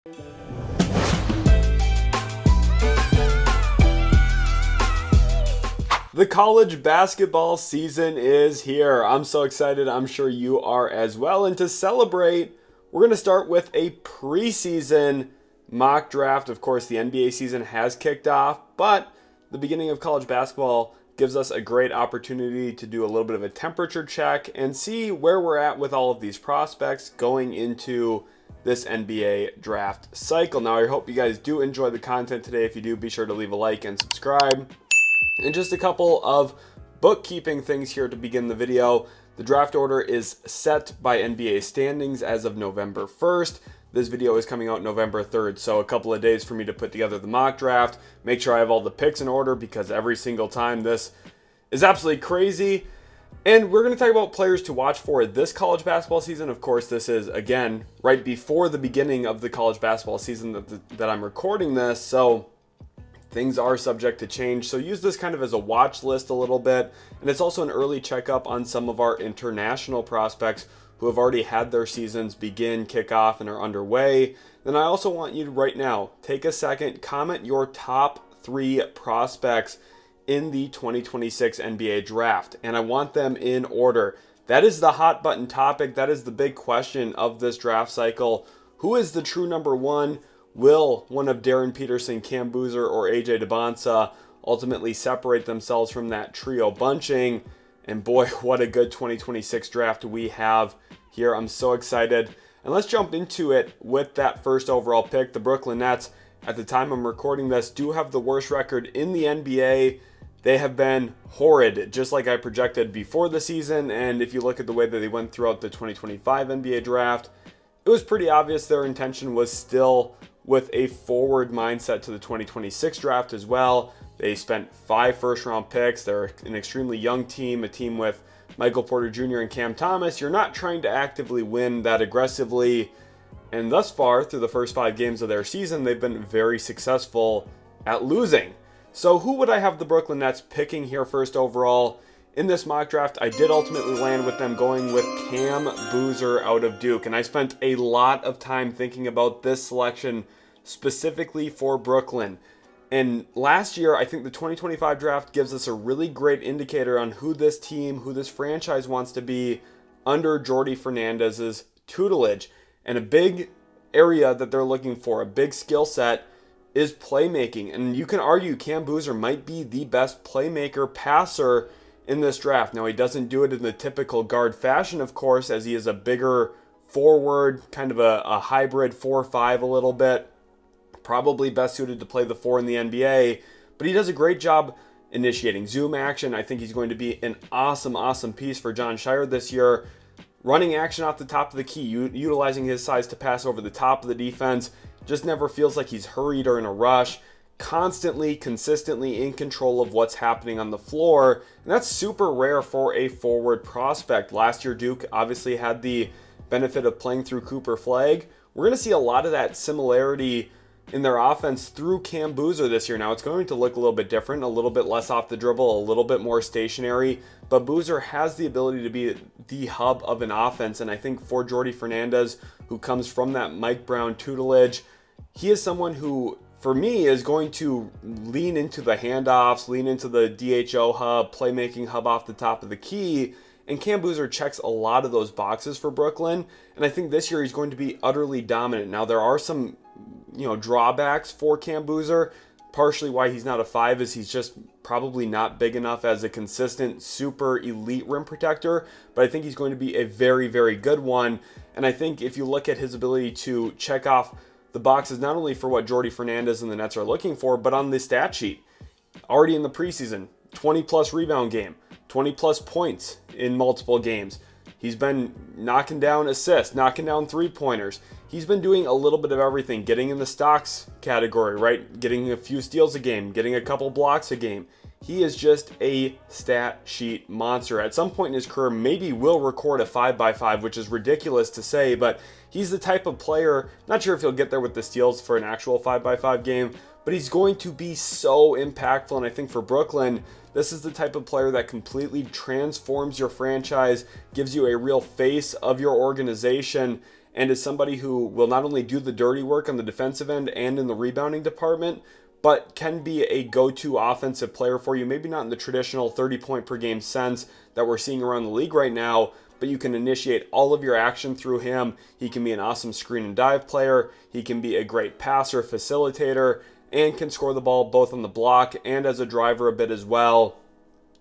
The college basketball season is here. I'm so excited. I'm sure you are as well. And to celebrate, we're going to start with a preseason mock draft. Of course, the NBA season has kicked off, but the beginning of college basketball gives us a great opportunity to do a little bit of a temperature check and see where we're at with all of these prospects going into this NBA draft cycle. Now, I hope you guys do enjoy the content today. If you do, be sure to leave a like and subscribe. And just a couple of bookkeeping things here to begin the video. The draft order is set by NBA standings as of November 1st. This video is coming out November 3rd, so a couple of days for me to put together the mock draft. Make sure I have all the picks in order because every single time this is absolutely crazy. And we're going to talk about players to watch for this college basketball season. Of course, this is, again, right before the beginning of the college basketball season that I'm recording this, so things are subject to change, so use this kind of as a watch list a little bit. And it's also an early checkup on some of our international prospects who have already had their seasons begin, kick off, and are underway. Then I also want you to right now take a second, comment your top 3 prospects in the 2026 NBA draft, and I want them in order. That is the hot button topic. That is the big question of this draft cycle. Who is the true number 1? Will one of Darryn, Peterson, Cam Boozer, or AJ Dybantsa ultimately separate themselves from that trio bunching? And boy, what a good 2026 draft we have here. I'm so excited. And let's jump into it with that first overall pick. The Brooklyn Nets, at the time I'm recording this, do have the worst record in the NBA. They have been horrid, just like I projected before the season. And if you look at the way that they went throughout the 2025 NBA draft, it was pretty obvious their intention was still with a forward mindset to the 2026 draft as well. They spent 5 first-round picks. They're an extremely young team, a team with Michael Porter Jr. and Cam Thomas. You're not trying to actively win that aggressively. And thus far, through the first 5 games of their season, they've been very successful at losing. So who would I have the Brooklyn Nets picking here first overall? In this mock draft, I did ultimately land with them going with Cam Boozer out of Duke. And I spent a lot of time thinking about this selection specifically for Brooklyn. And last year, I think the 2025 draft gives us a really great indicator on who this team, who this franchise wants to be under Jordi Fernandez's tutelage. And a big area that they're looking for, a big skill set, is playmaking. And you can argue Cam Boozer might be the best playmaker passer in this draft. Now, he doesn't do it in the typical guard fashion, of course, as he is a bigger forward, kind of a hybrid 4-5 a little bit. Probably best suited to play the 4 in the NBA, but he does a great job initiating zoom action. I think he's going to be an awesome piece for Jon Scheyer this year. Running action off the top of the key, utilizing his size to pass over the top of the defense. Just never feels like he's hurried or in a rush. Constantly, consistently in control of what's happening on the floor. And that's super rare for a forward prospect. Last year, Duke obviously had the benefit of playing through Cooper Flagg. We're going to see a lot of that similarity in their offense through Cam Boozer this year. Now, it's going to look a little bit different, a little bit less off the dribble, a little bit more stationary, but Boozer has the ability to be the hub of an offense. And I think for Jordi Fernandez, who comes from that Mike Brown tutelage, he is someone who, for me, is going to lean into the handoffs, lean into the DHO hub, playmaking hub off the top of the key. And Cam Boozer checks a lot of those boxes for Brooklyn. And I think this year he's going to be utterly dominant. Now, there are some drawbacks for Cam Boozer. Partially why he's not a 5 is he's just probably not big enough as a consistent super elite rim protector, but I think he's going to be a very, very good one. And I think if you look at his ability to check off the boxes, not only for what Jordi Fernandez and the Nets are looking for, but on the stat sheet, already in the preseason, 20 plus rebound game, 20 plus points in multiple games. He's been knocking down assists, knocking down 3-pointers. He's been doing a little bit of everything, getting in the stocks category, right? Getting a few steals a game, getting a couple blocks a game. He is just a stat sheet monster. At some point in his career, maybe will record a 5x5, which is ridiculous to say, but he's the type of player, not sure if he'll get there with the steals for an actual 5x5 game, but he's going to be so impactful. And I think for Brooklyn, this is the type of player that completely transforms your franchise, gives you a real face of your organization. and is somebody who will not only do the dirty work on the defensive end and in the rebounding department, but can be a go-to offensive player for you. Maybe not in the traditional 30-point per game sense that we're seeing around the league right now, but you can initiate all of your action through him. He can be an awesome screen and dive player. He can be a great passer, facilitator, and can score the ball both on the block and as a driver a bit as well,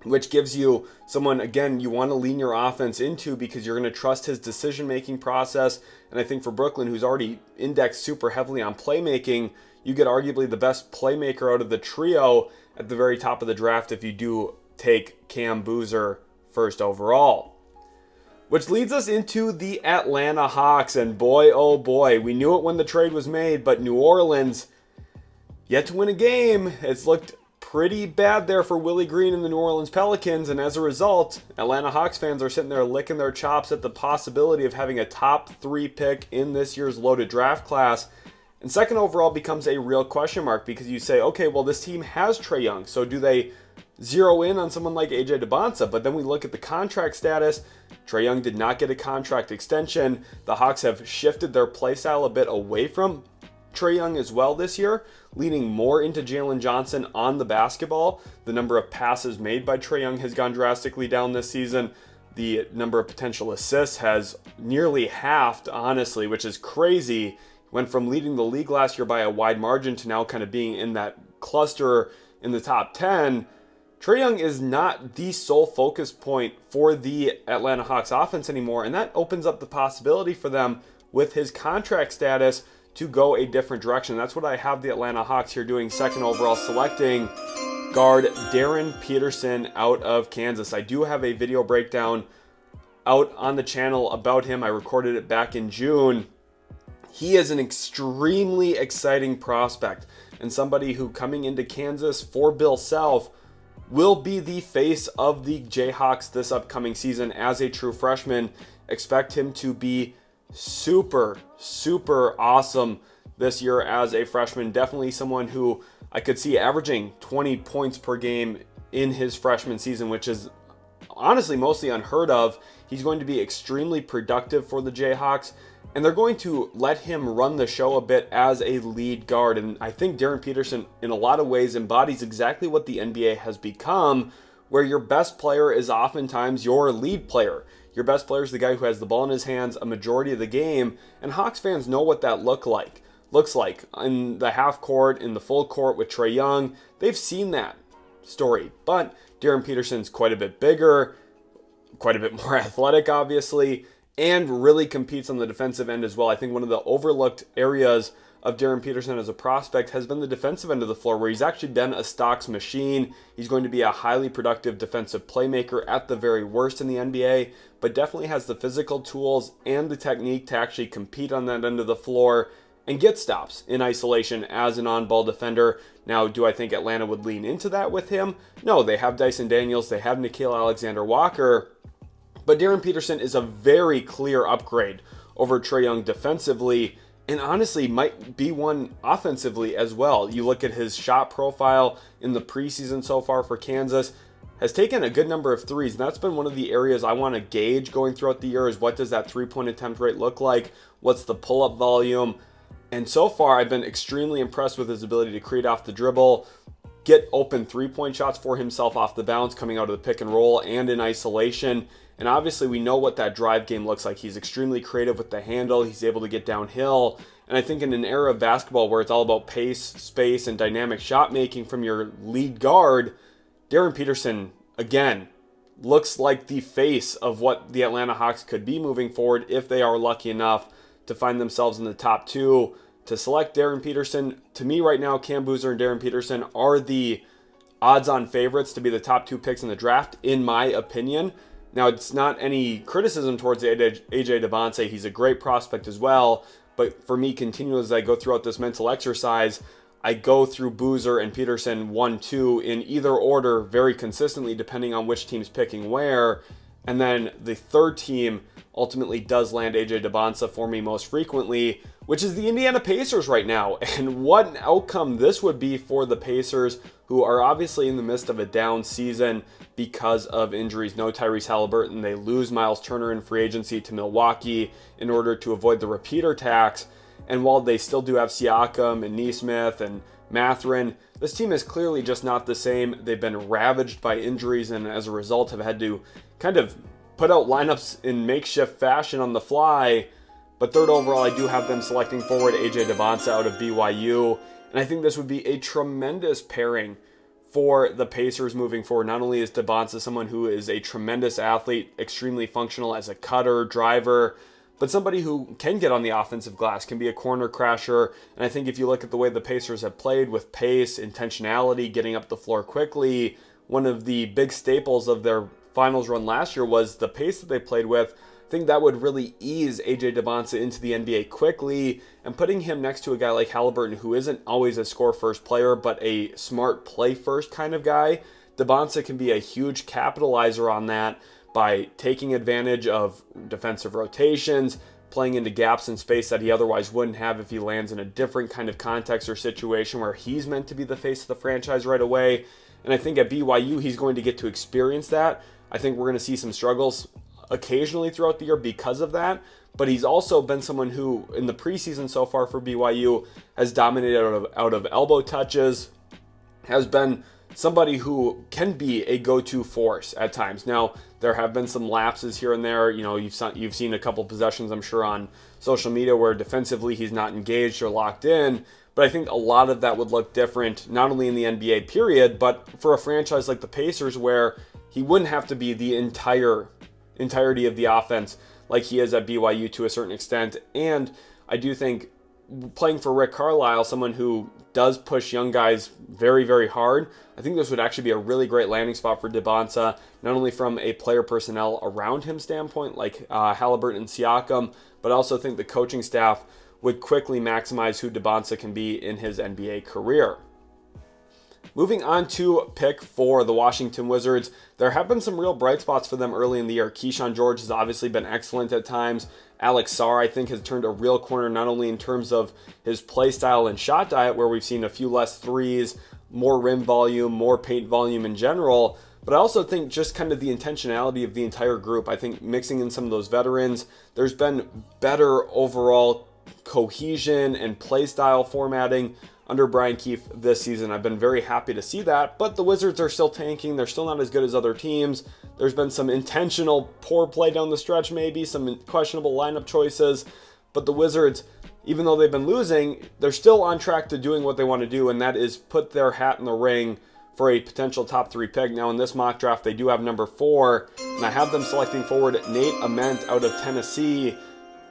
which gives you someone, again, you want to lean your offense into because you're going to trust his decision-making process. And I think for Brooklyn, who's already indexed super heavily on playmaking, you get arguably the best playmaker out of the trio at the very top of the draft if you do take Cam Boozer first overall. Which leads us into the Atlanta Hawks, and boy, oh boy, we knew it when the trade was made, but New Orleans yet to win a game. It's looked pretty bad there for Willie Green and the New Orleans Pelicans, and as a result, Atlanta Hawks fans are sitting there licking their chops at the possibility of having a top 3 pick in this year's loaded draft class. And second overall becomes a real question mark because you say, okay, well, this team has Trae Young, so do they zero in on someone like AJ Dybantsa? But then we look at the contract status. Trae Young did not get a contract extension. The Hawks have shifted their play style a bit away from Trae Young as well this year, leaning more into Jalen Johnson on the basketball. The number of passes made by Trae Young has gone drastically down this season. The number of potential assists has nearly halved, honestly, which is crazy. Went from leading the league last year by a wide margin to now kind of being in that cluster in the top 10. Trae Young is not the sole focus point for the Atlanta Hawks offense anymore, and that opens up the possibility for them with his contract status to go a different direction. That's what I have the Atlanta Hawks here doing second overall, selecting guard Darryn Peterson out of Kansas. I do have a video breakdown out on the channel about him. I recorded it back in June. He is an extremely exciting prospect and somebody who, coming into Kansas for Bill Self, will be the face of the Jayhawks this upcoming season as a true freshman. Expect him to be super awesome this year as a freshman. Definitely someone who I could see averaging 20 points per game in his freshman season, which is honestly mostly unheard of. He's going to be extremely productive for the Jayhawks, and they're going to let him run the show a bit as a lead guard. And I think Darryn Peterson, in a lot of ways, embodies exactly what the NBA has become, where your best player is oftentimes your lead player. Your best player is the guy who has the ball in his hands a majority of the game, and Hawks fans know what that looks like in the half court, in the full court with Trae Young. They've seen that story, but Darryn Peterson's quite a bit bigger, quite a bit more athletic, obviously, and really competes on the defensive end as well. I think one of the overlooked areas of Darryn Peterson as a prospect has been the defensive end of the floor, where he's actually been a stocks machine. He's going to be a highly productive defensive playmaker at the very worst in the NBA, but definitely has the physical tools and the technique to actually compete on that end of the floor and get stops in isolation as an on-ball defender. Now, do I think Atlanta would lean into that with him? No, they have Dyson Daniels, they have Nickeil Alexander-Walker, but Darryn Peterson is a very clear upgrade over Trae Young defensively, and honestly might be one offensively as well. You look at his shot profile in the preseason so far for Kansas, has taken a good number of threes, and that's been one of the areas I want to gauge going throughout the year, is what does that three-point attempt rate look like? What's the pull-up volume? And so far, I've been extremely impressed with his ability to create off the dribble, get open three-point shots for himself off the bounce, coming out of the pick and roll and in isolation. And obviously, we know what that drive game looks like. He's extremely creative with the handle. He's able to get downhill. And I think in an era of basketball where it's all about pace, space, and dynamic shot making from your lead guard, Darryn Peterson, again, looks like the face of what the Atlanta Hawks could be moving forward if they are lucky enough to find themselves in the top two. To select Darryn Peterson, to me right now, Cam Boozer and Darryn Peterson are the odds-on favorites to be the top two picks in the draft, in my opinion. Now, it's not any criticism towards AJ Dybantsa. He's a great prospect as well. But for me, continually as I go throughout this mental exercise, I go through Boozer and Peterson 1-2 in either order very consistently, depending on which team's picking where. And then the third team ultimately does land AJ Dybantsa for me most frequently, which is the Indiana Pacers right now. And what an outcome this would be for the Pacers, who are obviously in the midst of a down season because of injuries. No Tyrese Haliburton. They lose Miles Turner in free agency to Milwaukee in order to avoid the repeater tax. And while they still do have Siakam and Nesmith and Mathurin, this team is clearly just not the same. They've been ravaged by injuries and as a result have had to kind of put out lineups in makeshift fashion on the fly. But third overall, I do have them selecting forward AJ Dybantsa out of BYU. And I think this would be a tremendous pairing for the Pacers moving forward. Not only is Dybantsa someone who is a tremendous athlete, extremely functional as a cutter, driver, but somebody who can get on the offensive glass, can be a corner crasher. And I think if you look at the way the Pacers have played with pace, intentionality, getting up the floor quickly, one of the big staples of their finals run last year was the pace that they played with. I think that would really ease AJ Dybantsa into the NBA quickly, and putting him next to a guy like Haliburton, who isn't always a score-first player, but a smart play-first kind of guy. Dybantsa can be a huge capitalizer on that by taking advantage of defensive rotations, playing into gaps in space that he otherwise wouldn't have if he lands in a different kind of context or situation where he's meant to be the face of the franchise right away. And I think at BYU, he's going to get to experience that. I think we're going to see some struggles occasionally throughout the year because of that, but he's also been someone who in the preseason so far for BYU has dominated out of elbow touches, has been somebody who can be a go-to force at times. Now, there have been some lapses here and there. You know, you've seen a couple possessions, I'm sure, on social media where defensively he's not engaged or locked in, but I think a lot of that would look different, not only in the NBA period, but for a franchise like the Pacers where he wouldn't have to be the entirety of the offense like he is at BYU to a certain extent. And I do think playing for Rick Carlisle, someone who does push young guys very, very hard, I think this would actually be a really great landing spot for Dybantsa, not only from a player personnel around him standpoint like Haliburton and Siakam, but I also think the coaching staff would quickly maximize who Dybantsa can be in his NBA career. Moving on to pick 4, the Washington Wizards. There have been some real bright spots for them early in the year. Keyshawn George has obviously been excellent at times. Alex Sarr, I think, has turned a real corner, not only in terms of his play style and shot diet, where we've seen a few less threes, more rim volume, more paint volume in general, but I also think just kind of the intentionality of the entire group. I think mixing in some of those veterans, there's been better overall cohesion and play style formatting under Brian Keefe this season. I've been very happy to see that, but the Wizards are still tanking. They're still not as good as other teams. There's been some intentional poor play down the stretch, maybe some questionable lineup choices, but the Wizards, even though they've been losing, they're still on track to doing what they want to do, and that is put their hat in the ring for a potential top 3 pick. Now in this mock draft, they do have number 4, and I have them selecting forward Nate Ament out of Tennessee.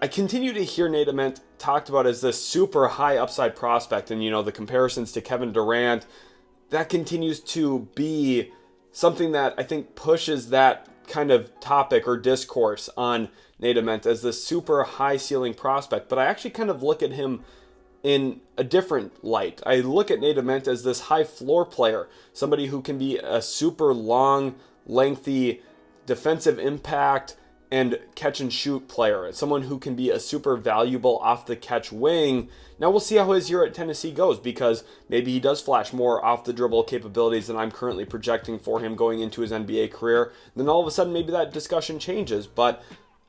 I continue to hear Nate Ament talked about as this super high upside prospect, and the comparisons to Kevin Durant, that continues to be something that I think pushes that kind of topic or discourse on Nate Ament as this super high ceiling prospect. But I actually kind of look at him in a different light. I look at Nate Ament as this high floor player, somebody who can be a super long, lengthy defensive impact and catch and shoot player, someone who can be a super valuable off the catch wing. Now we'll see how his year at Tennessee goes, because maybe he does flash more off the dribble capabilities than I'm currently projecting for him going into his NBA career. Then all of a sudden maybe that discussion changes, but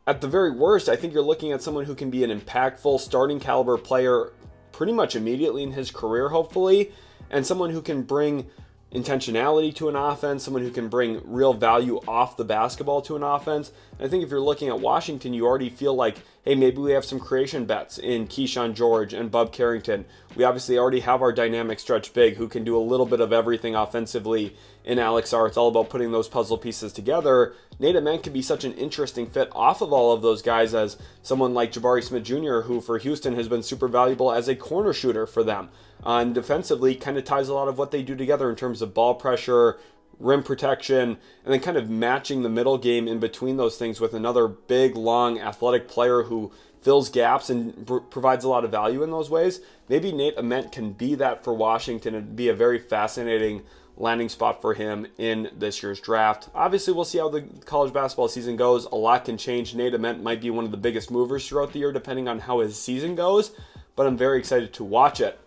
at the very worst, I think you're looking at someone who can be an impactful starting caliber player pretty much immediately in his career, hopefully, and someone who can bring intentionality to an offense, someone who can bring real value off the basketball to an offense. And I think if you're looking at Washington, you already feel like, hey, maybe we have some creation bets in Keyshawn George and Bub Carrington. We obviously already have our dynamic stretch big who can do a little bit of everything offensively in Alex Sarr. It's all about putting those puzzle pieces together. Nate Ament can be such an interesting fit off of all of those guys as someone like Jabari Smith Jr., who for Houston has been super valuable as a corner shooter for them. And defensively kind of ties a lot of what they do together in terms of ball pressure, rim protection, and then kind of matching the middle game in between those things with another big, long, athletic player who fills gaps and provides a lot of value in those ways. Maybe Nate Ament can be that for Washington and be a very fascinating landing spot for him in this year's draft. Obviously, we'll see how the college basketball season goes. A lot can change. Nate Ament might be one of the biggest movers throughout the year depending on how his season goes. but I'm very excited to watch it.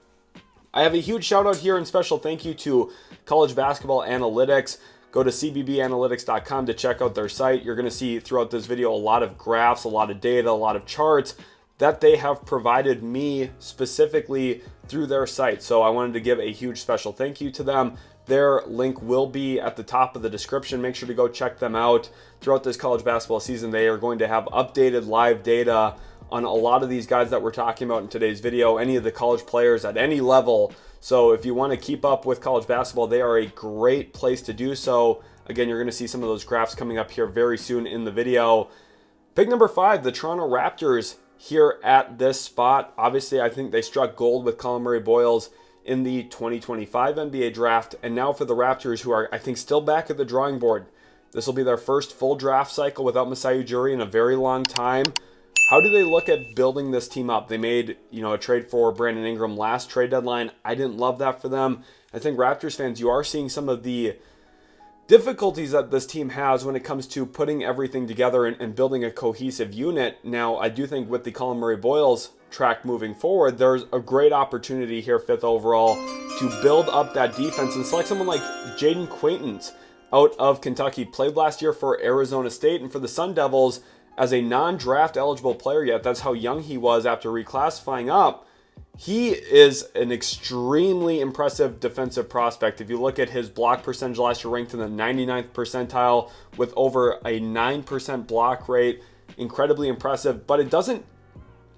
I have a huge shout out here and special thank you to College Basketball Analytics. Go to cbbanalytics.com to check out their site. You're going to see throughout this video a lot of graphs, a lot of data, a lot of charts that they have provided me specifically through their site. So I wanted to give a huge special thank you to them. Their link will be at the top of the description. Make sure to go check them out. Throughout this college basketball season, they are going to have updated live data on a lot of these guys that we're talking about in today's video, any of the college players at any level. So if you want to keep up with college basketball, they are a great place to do so. Again, you're going to see some of those graphs coming up here very soon in the video. Pick number 5, the Toronto Raptors here at this spot. Obviously, I think they struck gold with Colin Murray-Boyles in the 2025 NBA draft. And now for the Raptors, who are, I think, still back at the drawing board. This will be their first full draft cycle without Masai Ujiri in a very long time. How do they look at building this team up? They made, a trade for Brandon Ingram last trade deadline. I didn't love that for them. I think Raptors fans, you are seeing some of the difficulties that this team has when it comes to putting everything together and building a cohesive unit. Now, I do think with the Colin Murray-Boyles track moving forward, there's a great opportunity here, 5th overall, to build up that defense and select someone like Jayden Quaintance out of Kentucky. Played last year for Arizona State, and for the Sun Devils, as a non-draft eligible player yet, that's how young he was after reclassifying up. He is an extremely impressive defensive prospect. If you look at his block percentage last year, ranked in the 99th percentile with over a 9% block rate. Incredibly impressive, but it doesn't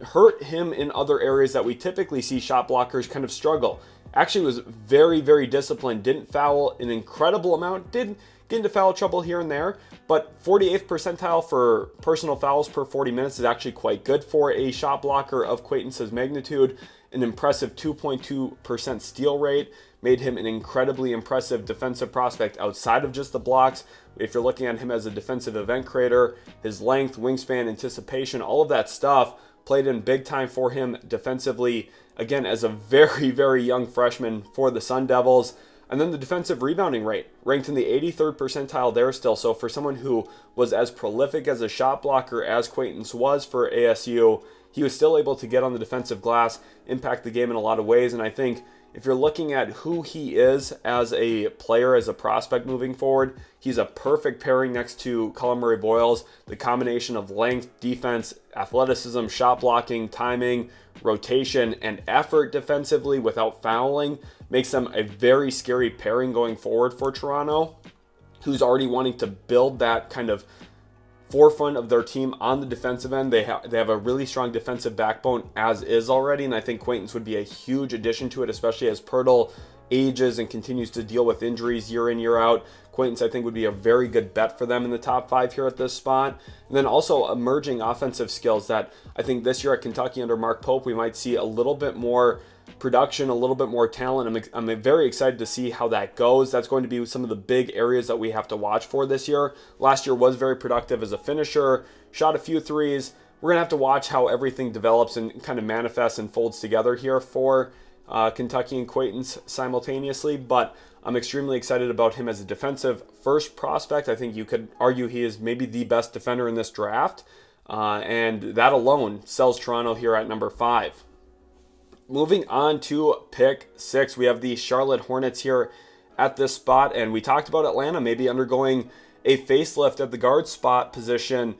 hurt him in other areas that we typically see shot blockers kind of struggle. Actually was very, very disciplined, didn't foul an incredible amount, did get into foul trouble here and there, but 48th percentile for personal fouls per 40 minutes is actually quite good for a shot blocker of Quaintance's magnitude. An impressive 2.2% steal rate made him an incredibly impressive defensive prospect outside of just the blocks. If you're looking at him as a defensive event creator, his length, wingspan, anticipation, all of that stuff played in big time for him defensively, again, as a very, very young freshman for the Sun Devils. And then the defensive rebounding rate, ranked in the 83rd percentile there still. So for someone who was as prolific as a shot blocker as Quaintance was for ASU, he was still able to get on the defensive glass, impact the game in a lot of ways. And I think if you're looking at who he is as a player, as a prospect moving forward, he's a perfect pairing next to Colin Murray-Boyles. The combination of length, defense, athleticism, shot blocking, timing, rotation, and effort defensively without fouling makes them a very scary pairing going forward for Toronto, who's already wanting to build that kind of forefront of their team on the defensive end. They have a really strong defensive backbone as is already, and I think Quaintance would be a huge addition to it, especially as Pirtle ages and continues to deal with injuries year in, year out. Quaintance, I think, would be a very good bet for them in the top 5 here at this spot. And then also emerging offensive skills that I think this year at Kentucky under Mark Pope, we might see a little bit more production, a little bit more talent. I'm very excited to see how that goes. That's going to be some of the big areas that we have to watch for this year. Last year was very productive as a finisher, shot a few threes. We're going to have to watch how everything develops and kind of manifests and folds together here for Kentucky and Quaintance simultaneously, but I'm extremely excited about him as a defensive first prospect. I think you could argue he is maybe the best defender in this draft, and that alone sells Toronto here at number 5. Moving on to pick 6, we have the Charlotte Hornets here at this spot, and we talked about Atlanta maybe undergoing a facelift at the guard spot position.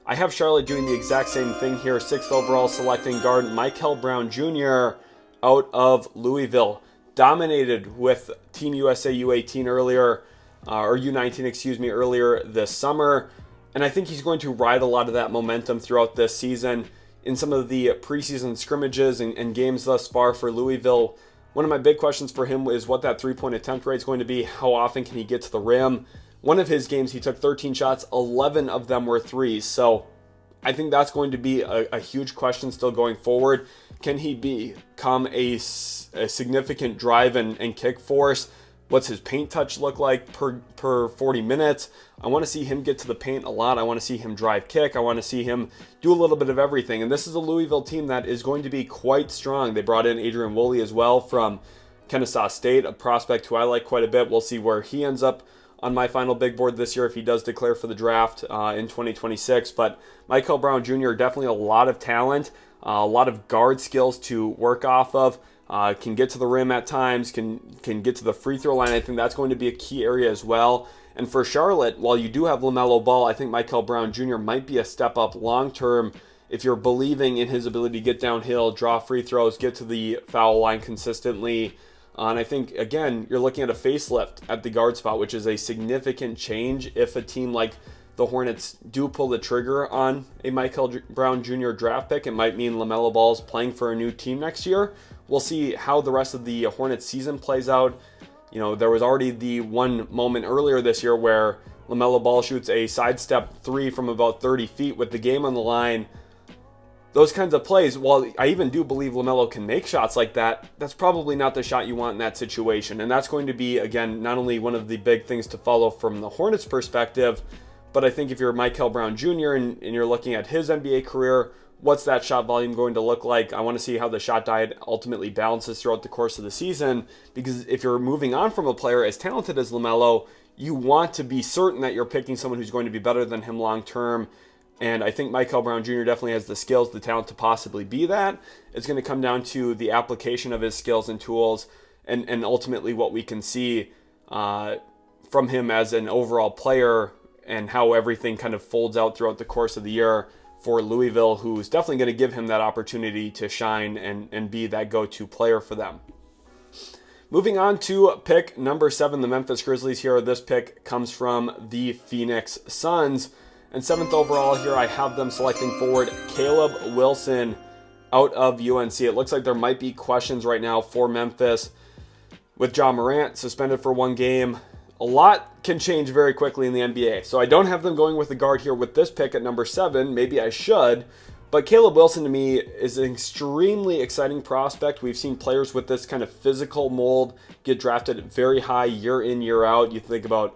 I have Charlotte doing the exact same thing here, 6th overall selecting guard Mikel Brown Jr. out of Louisville. Dominated with Team USA U18 earlier, or U19, earlier this summer. And I think he's going to ride a lot of that momentum throughout this season. In some of the preseason scrimmages and games thus far for Louisville, one of my big questions for him is what that three-point attempt rate is going to be. How often can he get to the rim? One of his games, he took 13 shots, 11 of them were threes. So I think that's going to be a huge question still going forward. Can he become a significant drive and kick force? What's his paint touch look like per 40 minutes? I want to see him get to the paint a lot. I want to see him drive kick. I want to see him do a little bit of everything. And this is a Louisville team that is going to be quite strong. They brought in Adrian Woolley as well from Kennesaw State, a prospect who I like quite a bit. We'll see where he ends up on my final big board this year if he does declare for the draft in 2026. But Mikel Brown Jr., definitely a lot of talent. a lot of guard skills to work off of. Can get to the rim at times, can get to the free throw line. I think that's going to be a key area as well. And for Charlotte, while you do have LaMelo Ball, I think Mikel Brown Jr. might be a step up long term if you're believing in his ability to get downhill, draw free throws, get to the foul line consistently. And I think, again, you're looking at a facelift at the guard spot, which is a significant change if a team like the Hornets do pull the trigger on a Mikel Brown Jr. draft pick. It might mean LaMelo Ball's playing for a new team next year. We'll see how the rest of the Hornets season plays out. You know, there was already the one moment earlier this year where LaMelo Ball shoots a sidestep three from about 30 feet with the game on the line. Those kinds of plays, while I even do believe LaMelo can make shots like that, that's probably not the shot you want in that situation. And that's going to be, again, not only one of the big things to follow from the Hornets' perspective, but I think if you're Mikel Brown Jr. and you're looking at his NBA career, what's that shot volume going to look like? I want to see how the shot diet ultimately balances throughout the course of the season, because if you're moving on from a player as talented as LaMelo, you want to be certain that you're picking someone who's going to be better than him long term. And I think Mikel Brown Jr. definitely has the skills, the talent to possibly be that. It's going to come down to the application of his skills and tools and ultimately what we can see from him as an overall player and how everything kind of folds out throughout the course of the year for Louisville, who's definitely going to give him that opportunity to shine and be that go-to player for them. Moving on to pick number 7, the Memphis Grizzlies here. This pick comes from the Phoenix Suns. And 7th overall here, I have them selecting forward Caleb Wilson out of UNC. It looks like there might be questions right now for Memphis with Ja Morant suspended for one game. A lot can change very quickly in the NBA. So I don't have them going with the guard here with this pick at number 7. Maybe I should. But Caleb Wilson to me is an extremely exciting prospect. We've seen players with this kind of physical mold get drafted very high year in, year out. You think about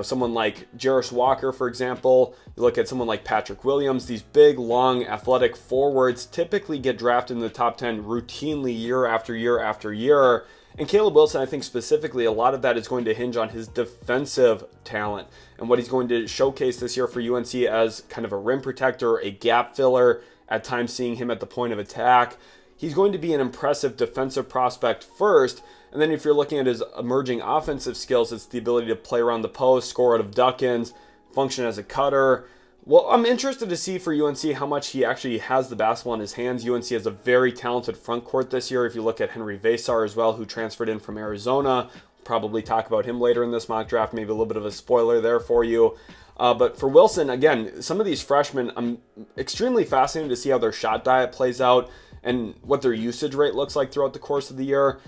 someone like Jarris Walker, for example. You look at someone like Patrick Williams. These big, long, athletic forwards typically get drafted in the top 10 routinely year after year after year. And Caleb Wilson, I think specifically, a lot of that is going to hinge on his defensive talent and what he's going to showcase this year for UNC as kind of a rim protector, a gap filler, at times seeing him at the point of attack. He's going to be an impressive defensive prospect first. And then if you're looking at his emerging offensive skills, it's the ability to play around the post, score out of duck-ins, function as a cutter. Well, I'm interested to see for UNC how much he actually has the basketball in his hands. UNC has a very talented front court this year. If you look at Henry Vesar as well, who transferred in from Arizona, probably talk about him later in this mock draft, maybe a little bit of a spoiler there for you. But for Wilson, again, some of these freshmen, I'm extremely fascinated to see how their shot diet plays out and what their usage rate looks like throughout the course of the year.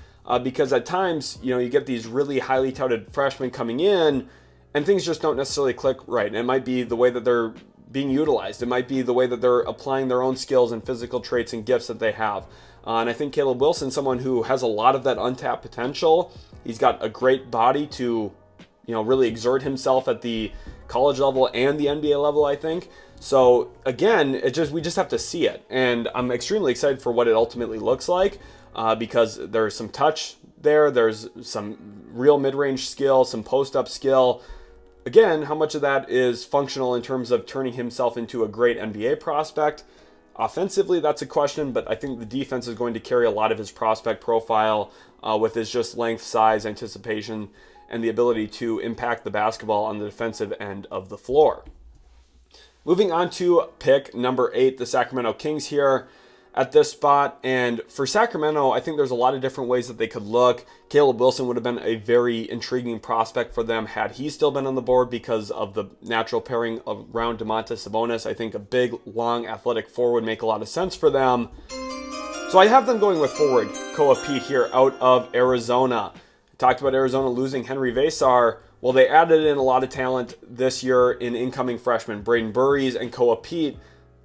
Because at times, you get these really highly touted freshmen coming in and things just don't necessarily click right. And it might be the way that they're being utilized. It might be the way that they're applying their own skills and physical traits and gifts that they have. And I think Caleb Wilson, someone who has a lot of that untapped potential. He's got a great body to, really exert himself at the college level and the NBA level, I think. So again, we just have to see it. And I'm extremely excited for what it ultimately looks like. Because there's some touch there, there's some real mid-range skill, some post-up skill. Again, how much of that is functional in terms of turning himself into a great NBA prospect? Offensively, that's a question, but I think the defense is going to carry a lot of his prospect profile with his just length, size, anticipation, and the ability to impact the basketball on the defensive end of the floor. Moving on to pick number 8, the Sacramento Kings here at this spot. And for Sacramento, I think there's a lot of different ways that they could look. Caleb Wilson would have been a very intriguing prospect for them had he still been on the board because of the natural pairing around Domantas Sabonis. I think a big, long, athletic forward would make a lot of sense for them. So I have them going with forward Koa Peat here out of Arizona. I talked about Arizona losing Henry Vesar. Well, they added in a lot of talent this year in incoming freshmen. Brayden Burries and Koa Peat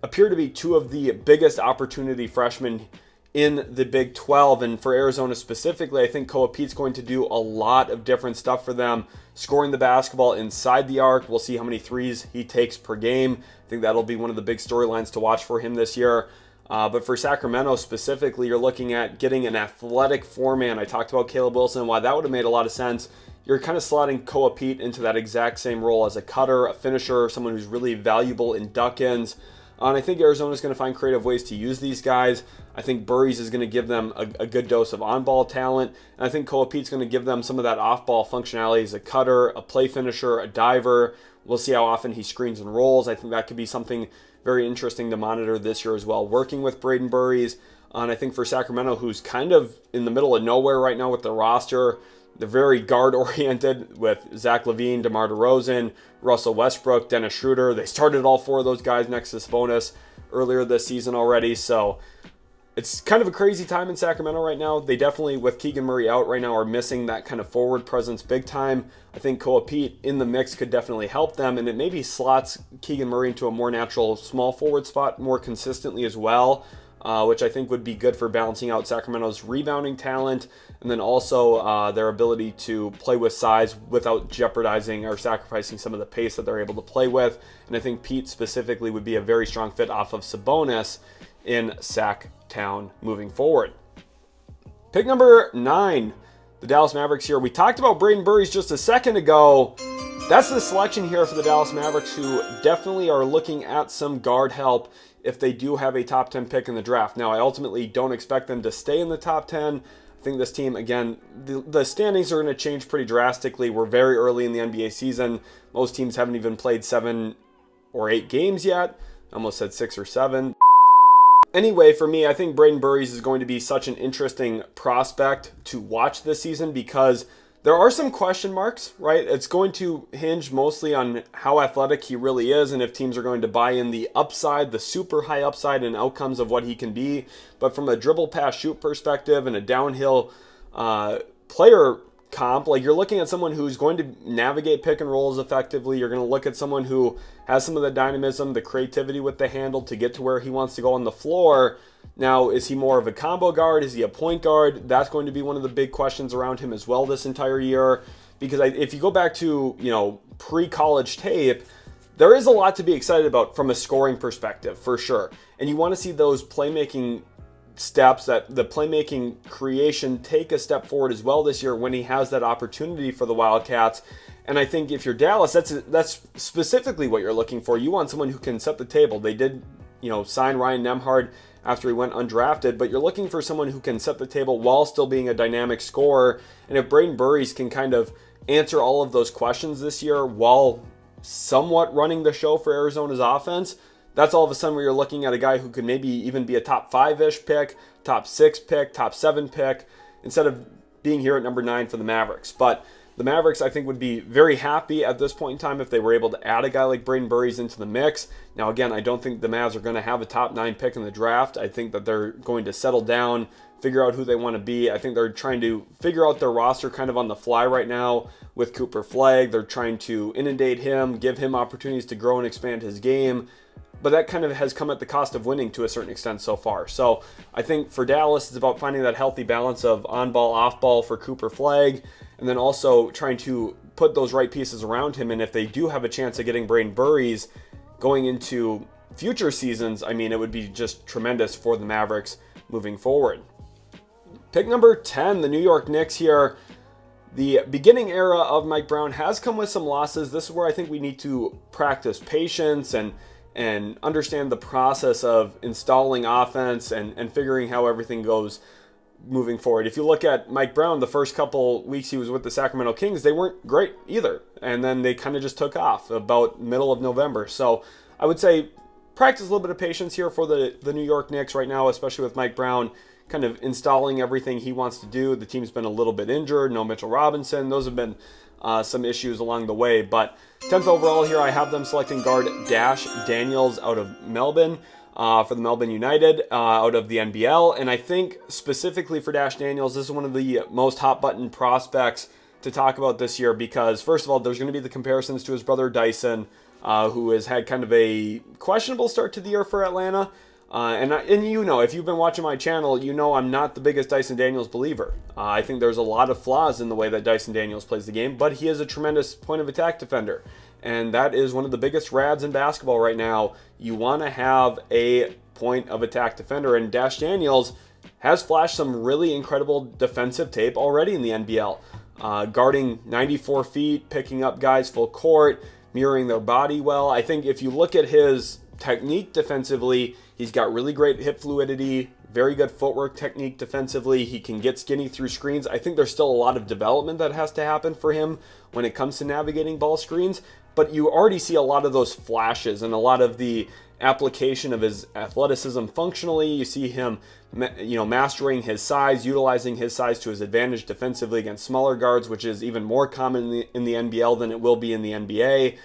appear to be two of the biggest opportunity freshmen in the Big 12. And for Arizona specifically, I think Koa Peat's going to do a lot of different stuff for them, scoring the basketball inside the arc. We'll see how many threes he takes per game. I think that'll be one of the big storylines to watch for him this year. But for Sacramento specifically, you're looking at getting an athletic four-man. I talked about Caleb Wilson, why that would have made a lot of sense. You're kind of slotting Koa Peat into that exact same role as a cutter, a finisher, someone who's really valuable in duck-ins. And I think Arizona's going to find creative ways to use these guys. I think Burries is going to give them a good dose of on-ball talent. And I think Koa Peat's going to give them some of that off-ball functionality as a cutter, a play finisher, a diver. We'll see how often he screens and rolls. I think that could be something very interesting to monitor this year as well, working with Brayden Burries. And I think for Sacramento, who's kind of in the middle of nowhere right now with their roster, they're very guard-oriented with Zach LaVine, DeMar DeRozan, Russell Westbrook, Dennis Schroeder. They started all 4 of those guys next to Sabonis earlier this season already. So it's kind of a crazy time in Sacramento right now. They definitely, with Keegan Murray out right now, are missing that kind of forward presence big time. I think Koa Peat in the mix could definitely help them, and it maybe slots Keegan Murray into a more natural small forward spot more consistently as well, which I think would be good for balancing out Sacramento's rebounding talent, and then also their ability to play with size without jeopardizing or sacrificing some of the pace that they're able to play with. And I think Peat specifically would be a very strong fit off of Sabonis in Sac Town moving forward. Pick number 9, the Dallas Mavericks here. We talked about Brayden Burries just a second ago. That's the selection here for the Dallas Mavericks, who definitely are looking at some guard help if they do have a top 10 pick in the draft. Now, I ultimately don't expect them to stay in the top 10. I think this team, again, the standings are going to change pretty drastically. We're very early in the NBA season. Most teams haven't even played 7 or 8 games yet. I almost said 6 or 7. Anyway, for me, I think Brayden Burries is going to be such an interesting prospect to watch this season because there are some question marks, right? It's going to hinge mostly on how athletic he really is and if teams are going to buy in the upside, the super high upside and outcomes of what he can be. But from a dribble pass shoot perspective and a downhill player comp, like you're looking at someone who's going to navigate pick and rolls effectively. You're going to look at someone who has some of the dynamism, the creativity with the handle to get to where he wants to go on the floor. Now, is he more of a combo guard? Is he a point guard? That's going to be one of the big questions around him as well this entire year. Because if you go back to, pre-college tape, there is a lot to be excited about from a scoring perspective, for sure. And you want to see those playmaking steps, that the playmaking creation take a step forward as well this year when he has that opportunity for the Wildcats. And I think if you're Dallas, that's specifically what you're looking for. You want someone who can set the table. They did, sign Ryan Nembhard after he went undrafted, but you're looking for someone who can set the table while still being a dynamic scorer. And if Brayden Burries can kind of answer all of those questions this year while somewhat running the show for Arizona's offense, that's all of a sudden where you're looking at a guy who could maybe even be a top 5-ish pick, top 6 pick, top 7 pick, instead of being here at number 9 for the Mavericks. But the Mavericks, I think, would be very happy at this point in time if they were able to add a guy like Brayden Burries into the mix. Now, again, I don't think the Mavs are going to have a top 9 pick in the draft. I think that they're going to settle down, figure out who they want to be. I think they're trying to figure out their roster kind of on the fly right now with Cooper Flagg. They're trying to inundate him, give him opportunities to grow and expand his game. But that kind of has come at the cost of winning to a certain extent so far. So I think for Dallas, it's about finding that healthy balance of on-ball, off-ball for Cooper Flagg, and then also trying to put those right pieces around him. And if they do have a chance of getting Brayden Burries going into future seasons, I mean, it would be just tremendous for the Mavericks moving forward. Pick number 10, the New York Knicks here. The beginning era of Mike Brown has come with some losses. This is where I think we need to practice patience and understand the process of installing offense and figuring how everything goes moving forward. If you look at Mike Brown, the first couple weeks he was with the Sacramento Kings, they weren't great either. And then they kind of just took off about middle of November. So I would say practice a little bit of patience here for the New York Knicks right now, especially with Mike Brown kind of installing everything he wants to do. The team's been a little bit injured. No Mitchell Robinson. Those have been some issues along the way. But 10th overall here, I have them selecting guard Dash Daniels out of Melbourne for the Melbourne United out of the NBL. And I think specifically for Dash Daniels, this is one of the most hot-button prospects to talk about this year because, first of all, there's going to be the comparisons to his brother Dyson, who has had kind of a questionable start to the year for Atlanta. And if you've been watching my channel, you know I'm not the biggest Dyson Daniels believer. I think there's a lot of flaws in the way that Dyson Daniels plays the game, but he is a tremendous point of attack defender. And that is one of the biggest rads in basketball right now. You want to have a point of attack defender, and Dash Daniels has flashed some really incredible defensive tape already in the NBL. Guarding 94 feet, picking up guys full court, mirroring their body well. I think if you look at his technique defensively, he's got really great hip fluidity, very good footwork technique defensively. He can get skinny through screens. I think there's still a lot of development that has to happen for him when it comes to navigating ball screens, but you already see a lot of those flashes and a lot of the application of his athleticism functionally. You see him, mastering his size, utilizing his size to his advantage defensively against smaller guards, which is even more common in the NBL than it will be in the NBA.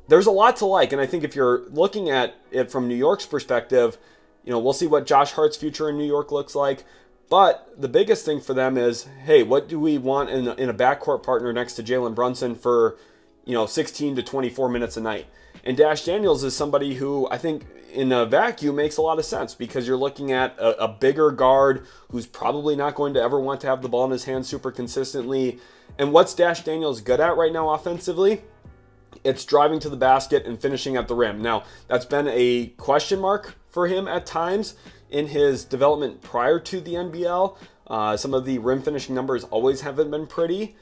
There's a lot to like, and I think if you're looking at it from New York's perspective, we'll see what Josh Hart's future in New York looks like. But the biggest thing for them is, hey, what do we want in a backcourt partner next to Jalen Brunson for, 16 to 24 minutes a night? And Dash Daniels is somebody who I think in a vacuum makes a lot of sense, because you're looking at a bigger guard who's probably not going to ever want to have the ball in his hands super consistently. And what's Dash Daniels good at right now offensively? It's driving to the basket and finishing at the rim. Now, that's been a question mark for him at times in his development prior to the NBL. Some of the rim finishing numbers always haven't been pretty,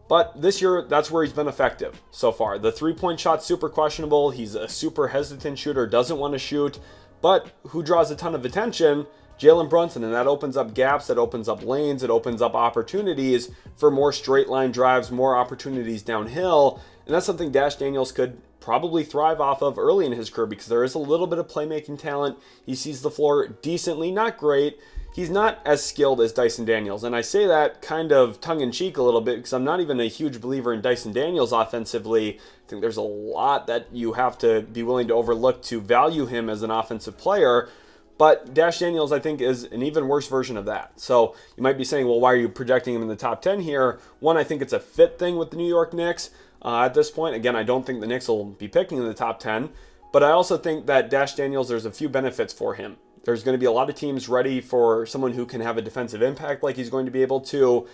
but this year, that's where he's been effective so far. The three-point shot's super questionable. He's a super hesitant shooter, doesn't want to shoot, but who draws a ton of attention? Jalen Brunson, and that opens up gaps, that opens up lanes, it opens up opportunities for more straight line drives, more opportunities downhill, and that's something Dash Daniels could probably thrive off of early in his career, because there is a little bit of playmaking talent. He sees the floor decently, not great. He's not as skilled as Dyson Daniels, and I say that kind of tongue-in-cheek a little bit, because I'm not even a huge believer in Dyson Daniels offensively. I think there's a lot that you have to be willing to overlook to value him as an offensive player. But Dash Daniels, I think, is an even worse version of that. So you might be saying, well, why are you projecting him in the top 10 here? One, I think it's a fit thing with the New York Knicks at this point. Again, I don't think the Knicks will be picking in the top 10. But I also think that Dash Daniels, there's a few benefits for him. There's going to be a lot of teams ready for someone who can have a defensive impact like he's going to be able to.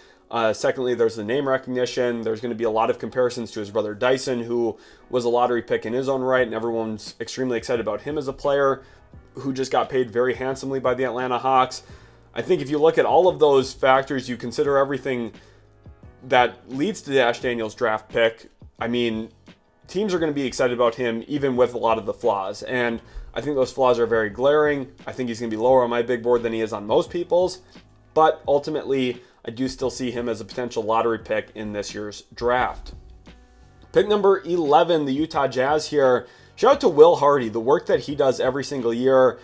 Secondly, there's the name recognition. There's going to be a lot of comparisons to his brother Dyson, who was a lottery pick in his own right, and everyone's extremely excited about him as a player who just got paid very handsomely by the Atlanta Hawks. I think if you look at all of those factors, you consider everything that leads to Dash Daniels' draft pick, I mean, teams are going to be excited about him even with a lot of the flaws. And I think those flaws are very glaring. I think he's going to be lower on my big board than he is on most people's. But ultimately, I do still see him as a potential lottery pick in this year's draft. Pick number 11, the Utah Jazz here. Shout out to Will Hardy, the work that he does every single year.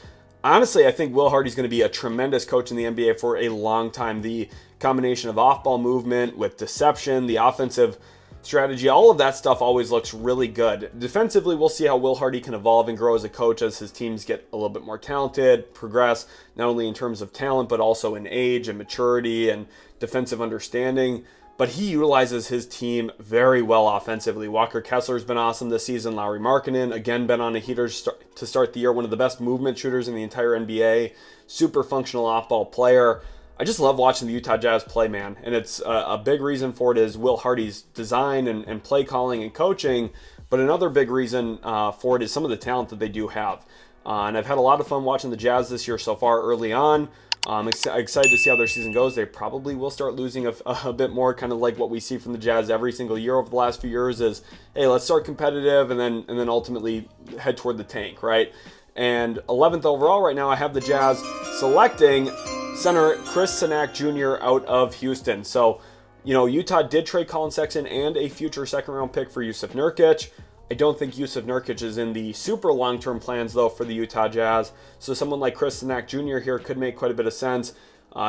Honestly, I think Will Hardy's going to be a tremendous coach in the NBA for a long time. The combination of off-ball movement with deception, the offensive strategy, all of that stuff always looks really good. Defensively, we'll see how Will Hardy can evolve and grow as a coach as his teams get a little bit more talented, progress, not only in terms of talent, but also in age and maturity and defensive understanding. But he utilizes his team very well offensively. Walker Kessler's been awesome this season. Lauri Markkanen, again, been on a heater to start the year. One of the best movement shooters in the entire NBA. Super functional off-ball player. I just love watching the Utah Jazz play, man. And it's a big reason for it is Will Hardy's design and play calling and coaching. But another big reason for it is some of the talent that they do have. And I've had a lot of fun watching the Jazz this year so far early on. I'm excited to see how their season goes. They probably will start losing a bit more, kind of like what we see from the Jazz every single year over the last few years is, hey, let's start competitive and then ultimately head toward the tank, right? And 11th overall right now, I have the Jazz selecting center Chris Cenac Jr. out of Houston. So, Utah did trade Colin Sexton and a future second-round pick for Jusuf Nurkic. I don't think Jusuf Nurkic is in the super long-term plans, though, for the Utah Jazz. So someone like Chris Cenac Jr. here could make quite a bit of sense.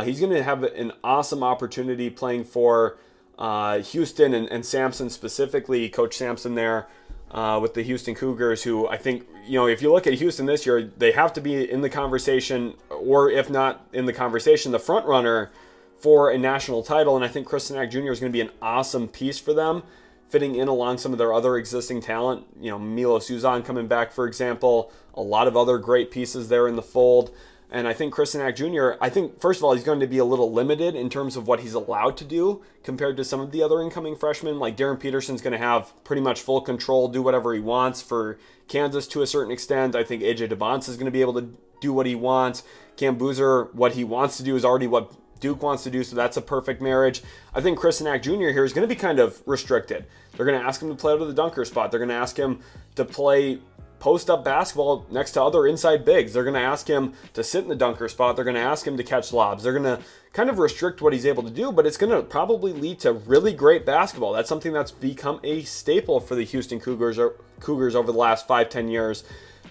He's going to have an awesome opportunity playing for Houston and Sampson specifically, Coach Sampson there with the Houston Cougars, who I think, if you look at Houston this year, they have to be in the conversation, or if not in the conversation, the front runner for a national title. And I think Chris Cenac Jr. is going to be an awesome piece for them, fitting in along some of their other existing talent. Milo Suzan coming back, for example. A lot of other great pieces there in the fold. And I think Chris Cenac Jr., first of all, he's going to be a little limited in terms of what he's allowed to do compared to some of the other incoming freshmen. Like Darryn Peterson's going to have pretty much full control, do whatever he wants for Kansas to a certain extent. I think AJ Dybantsa is going to be able to do what he wants. Cam Boozer, what he wants to do is already what Duke wants to do, so that's a perfect marriage. I think Chris Cenac Jr. here is going to be kind of restricted. They're going to ask him to play out of the dunker spot. They're going to ask him to play post-up basketball next to other inside bigs. They're going to ask him to sit in the dunker spot. They're going to ask him to catch lobs. They're going to kind of restrict what he's able to do, but it's going to probably lead to really great basketball. That's something that's become a staple for the Houston Cougars over the last 5-10 years.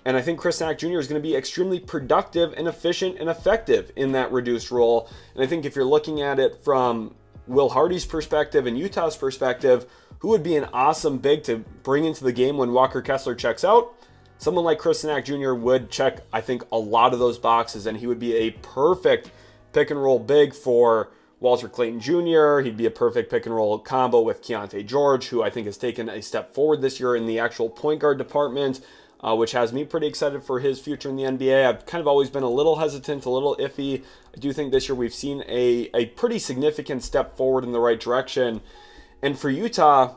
And I think Chris Cenac Jr. is going to be extremely productive and efficient and effective in that reduced role. And I think if you're looking at it from Will Hardy's perspective and Utah's perspective, who would be an awesome big to bring into the game when Walker Kessler checks out? Someone like Chris Cenac Jr. would check, I think, a lot of those boxes, and he would be a perfect pick and roll big for Walter Clayton Jr. He'd be a perfect pick and roll combo with Keontae George, who I think has taken a step forward this year in the actual point guard department, which has me pretty excited for his future in the NBA. I've kind of always been a little hesitant, a little iffy. I do think this year we've seen a pretty significant step forward in the right direction. And for Utah,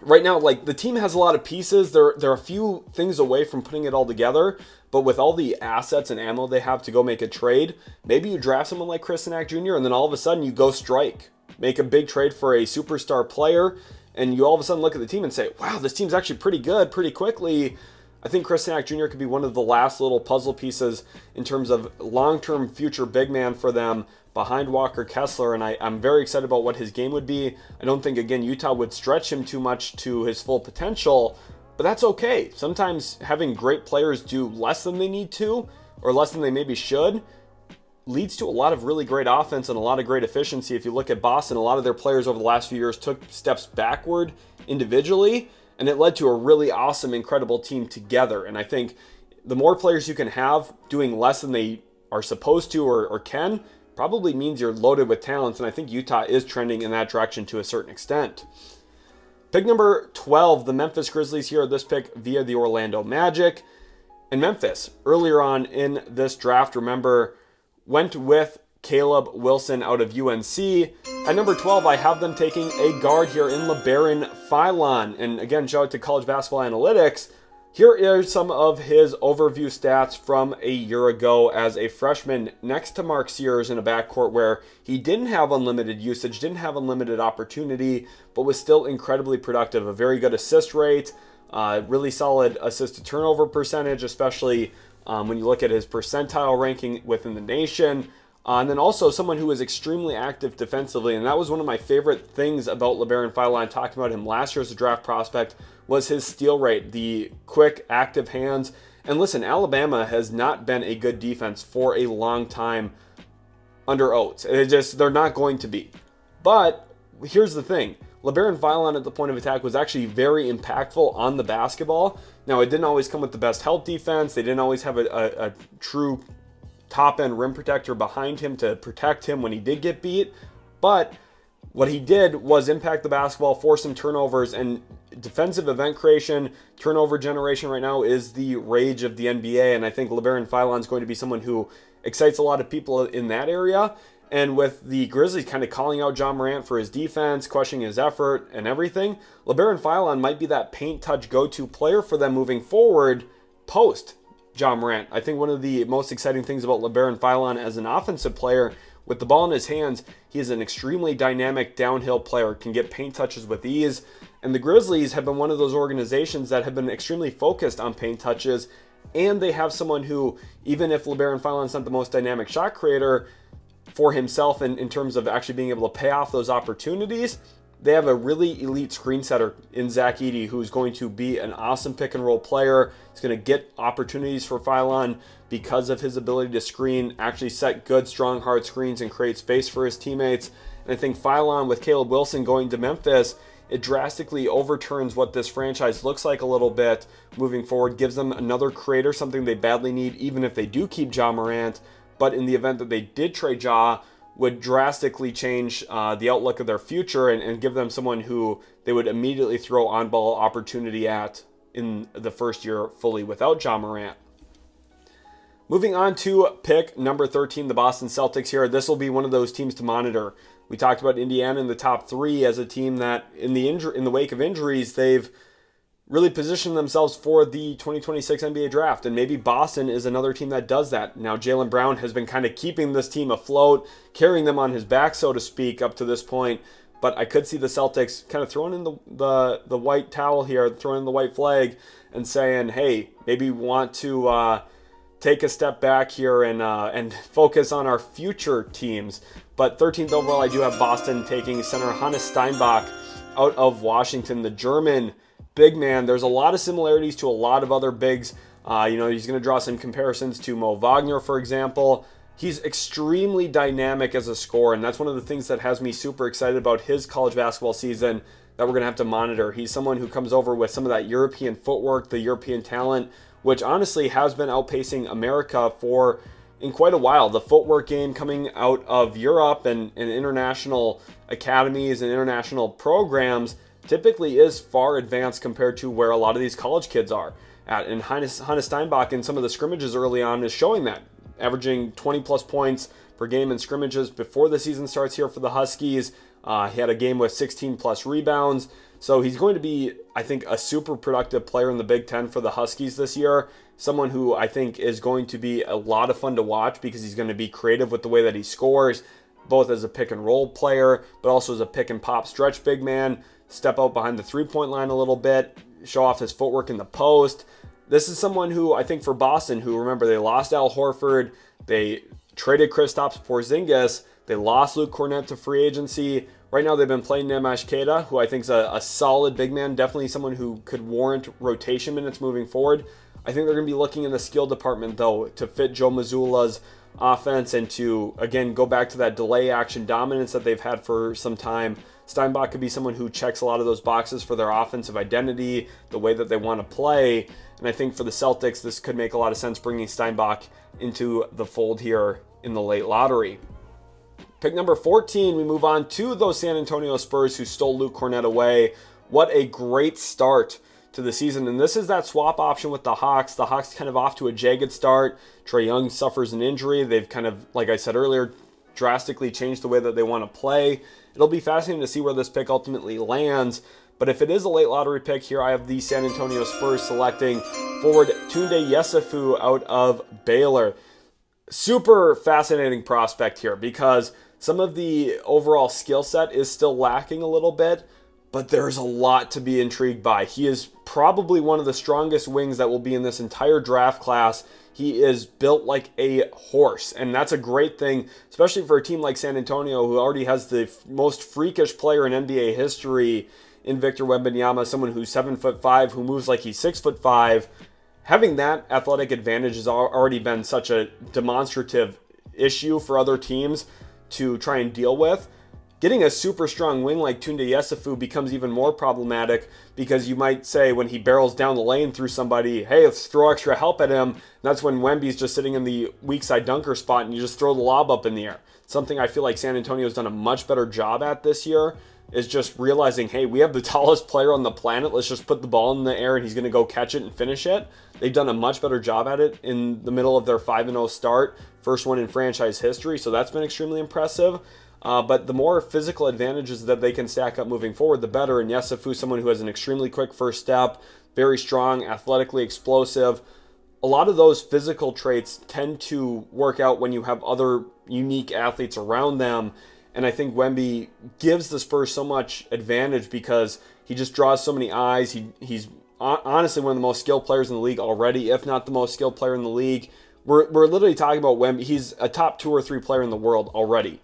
right now, like, the team has a lot of pieces. They're a few things away from putting it all together, but with all the assets and ammo they have to go make a trade, maybe you draft someone like Chris Cenac Jr. and then all of a sudden you go strike, make a big trade for a superstar player, and you all of a sudden look at the team and say, wow, this team's actually pretty good pretty quickly. I think Chris Cenac Jr. could be one of the last little puzzle pieces in terms of long-term future big man for them behind Walker Kessler, and I'm very excited about what his game would be. I don't think, again, Utah would stretch him too much to his full potential, but that's okay. Sometimes having great players do less than they need to, or less than they maybe should, leads to a lot of really great offense and a lot of great efficiency. If you look at Boston, a lot of their players over the last few years took steps backward individually, and it led to a really awesome, incredible team together. And I think the more players you can have doing less than they are supposed to or can, probably means you're loaded with talent, and I think Utah is trending in that direction to a certain extent. Pick number 12, the Memphis Grizzlies here. This pick via the Orlando Magic. And Memphis, earlier on in this draft, remember, went with Caleb Wilson out of UNC. At number 12, I have them taking a guard here in Labaron Philon. And again, shout out to College Basketball Analytics. Here are some of his overview stats from a year ago as a freshman next to Mark Sears in a backcourt where he didn't have unlimited usage, didn't have unlimited opportunity, but was still incredibly productive. A very good assist rate, really solid assist to turnover percentage, especially when you look at his percentile ranking within the nation. And then also someone who was extremely active defensively, and that was one of my favorite things about Labaron Philon, talking about him last year as a draft prospect, was his steal rate, the quick, active hands. And listen, Alabama has not been a good defense for a long time under Oates. They're not going to be. But here's the thing. Labaron Philon at the point of attack was actually very impactful on the basketball. Now, it didn't always come with the best help defense. They didn't always have a true top-end rim protector behind him to protect him when he did get beat. But what he did was impact the basketball, force some turnovers, and defensive event creation, turnover generation right now is the rage of the NBA, and I think Labaron Philon is going to be someone who excites a lot of people in that area. And with the Grizzlies kind of calling out Ja Morant for his defense, questioning his effort and everything, Labaron Philon might be that paint touch go-to player for them moving forward post Ja Morant. I think one of the most exciting things about Labaron Philon as an offensive player, with the ball in his hands, he is an extremely dynamic downhill player, can get paint touches with ease. And the Grizzlies have been one of those organizations that have been extremely focused on paint touches, and they have someone who, even if Labaron Philon is not the most dynamic shot creator for himself in terms of actually being able to pay off those opportunities, they have a really elite screen setter in Zach Edey, who's going to be an awesome pick and roll player. He's going to get opportunities for Philon because of his ability to screen, actually set good, strong, hard screens and create space for his teammates. And I think Philon, with Caleb Wilson going to Memphis, it drastically overturns what this franchise looks like a little bit moving forward, gives them another creator, something they badly need, even if they do keep Ja Morant. But in the event that they did trade Ja, would drastically change the outlook of their future and give them someone who they would immediately throw on-ball opportunity at in the first year fully without Ja Morant. Moving on to pick number 13, the Boston Celtics here. This will be one of those teams to monitor. We talked about Indiana in the top three as a team that in the wake of injuries, they've really positioned themselves for the 2026 NBA draft. And maybe Boston is another team that does that. Now, Jaylen Brown has been kind of keeping this team afloat, carrying them on his back, so to speak, up to this point. but I could see the Celtics kind of throwing in the white towel here, throwing in the white flag, and saying, hey, maybe we want to take a step back here and focus on our future teams. But 13th overall, I do have Boston taking center Hannes Steinbach out of Washington, the German big man. There's a lot of similarities to a lot of other bigs. He's going to draw some comparisons to Mo Wagner, for example. He's extremely dynamic as a scorer, and that's one of the things that has me super excited about his college basketball season that we're going to have to monitor. He's someone who comes over with some of that European footwork, the European talent, which honestly has been outpacing America in quite a while. The footwork game coming out of Europe and international academies and international programs typically is far advanced compared to where a lot of these college kids are at. And Hannes Steinbach in some of the scrimmages early on is showing that, averaging 20 plus points per game in scrimmages before the season starts here for the Huskies. He had a game with 16 plus rebounds. So he's going to be, I think, a super productive player in the Big Ten for the Huskies this year. Someone who I think is going to be a lot of fun to watch because he's going to be creative with the way that he scores, both as a pick and roll player, but also as a pick and pop stretch big man, step out behind the three-point line a little bit, show off his footwork in the post. This is someone who I think for Boston, who remember they lost Al Horford, they traded Kristaps Porzingis, they lost Luke Kornet to free agency. Right now they've been playing Neemias Queta, who I think is a solid big man, definitely someone who could warrant rotation minutes moving forward. I think they're going to be looking in the skill department, though, to fit Joe Mazzulla's offense and to, again, go back to that delay action dominance that they've had for some time. Steinbach could be someone who checks a lot of those boxes for their offensive identity, the way that they want to play. And I think for the Celtics, this could make a lot of sense bringing Steinbach into the fold here in the late lottery. Pick number 14, we move on to those San Antonio Spurs who stole Luke Kornet away. What a great start to the season. And this is that swap option with the Hawks. The Hawks kind of off to a jagged start. Trae Young suffers an injury. They've kind of, like I said earlier, drastically changed the way that they want to play. It'll be fascinating to see where this pick ultimately lands. But if it is a late lottery pick here, I have the San Antonio Spurs selecting forward Tounde Yessoufou out of Baylor. Super fascinating prospect here because some of the overall skill set is still lacking a little bit, but there's a lot to be intrigued by. He is probably one of the strongest wings that will be in this entire draft class. He is built like a horse, and that's a great thing, especially for a team like San Antonio, who already has the most freakish player in NBA history in Victor Wembanyama, someone who's 7'5", who moves like he's 6'5". Having that athletic advantage has already been such a demonstrative issue for other teams to try and deal with. Getting a super strong wing like Tounde Yessoufou becomes even more problematic because you might say when he barrels down the lane through somebody, hey, let's throw extra help at him. And that's when Wemby's just sitting in the weak side dunker spot and you just throw the lob up in the air. Something I feel like San Antonio's done a much better job at this year is just realizing, hey, we have the tallest player on the planet. Let's just put the ball in the air and he's going to go catch it and finish it. They've done a much better job at it in the middle of their 5-0 start, first one in franchise history. So that's been extremely impressive. But the more physical advantages that they can stack up moving forward, the better. And Yessoufou, someone who has an extremely quick first step, very strong, athletically explosive. A lot of those physical traits tend to work out when you have other unique athletes around them. And I think Wemby gives the Spurs so much advantage because he just draws so many eyes. He's honestly one of the most skilled players in the league already, if not the most skilled player in the league. We're literally talking about Wemby. He's a top 2 or 3 player in the world already.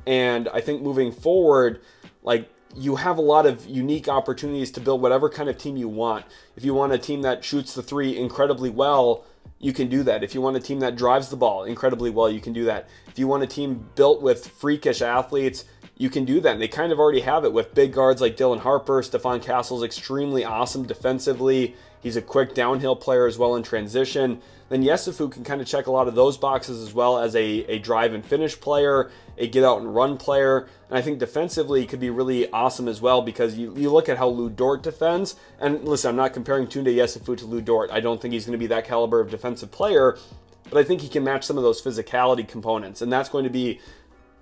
And I think moving forward, like, you have a lot of unique opportunities to build whatever kind of team you want. If you want a team that shoots the three incredibly well, you can do that. If you want a team that drives the ball incredibly well, you can do that. If you want a team built with freakish athletes, you can do that. And they kind of already have it with big guards like Dylan Harper. Stephon Castle's extremely awesome defensively. He's a quick downhill player as well in transition. Then Yessoufou can kind of check a lot of those boxes as well as a drive and finish player, a get out and run player. And I think defensively he could be really awesome as well because you look at how Lou Dort defends. And listen, I'm not comparing Tounde Yessoufou to Lou Dort. I don't think he's going to be that caliber of defensive player, but I think he can match some of those physicality components. And that's going to be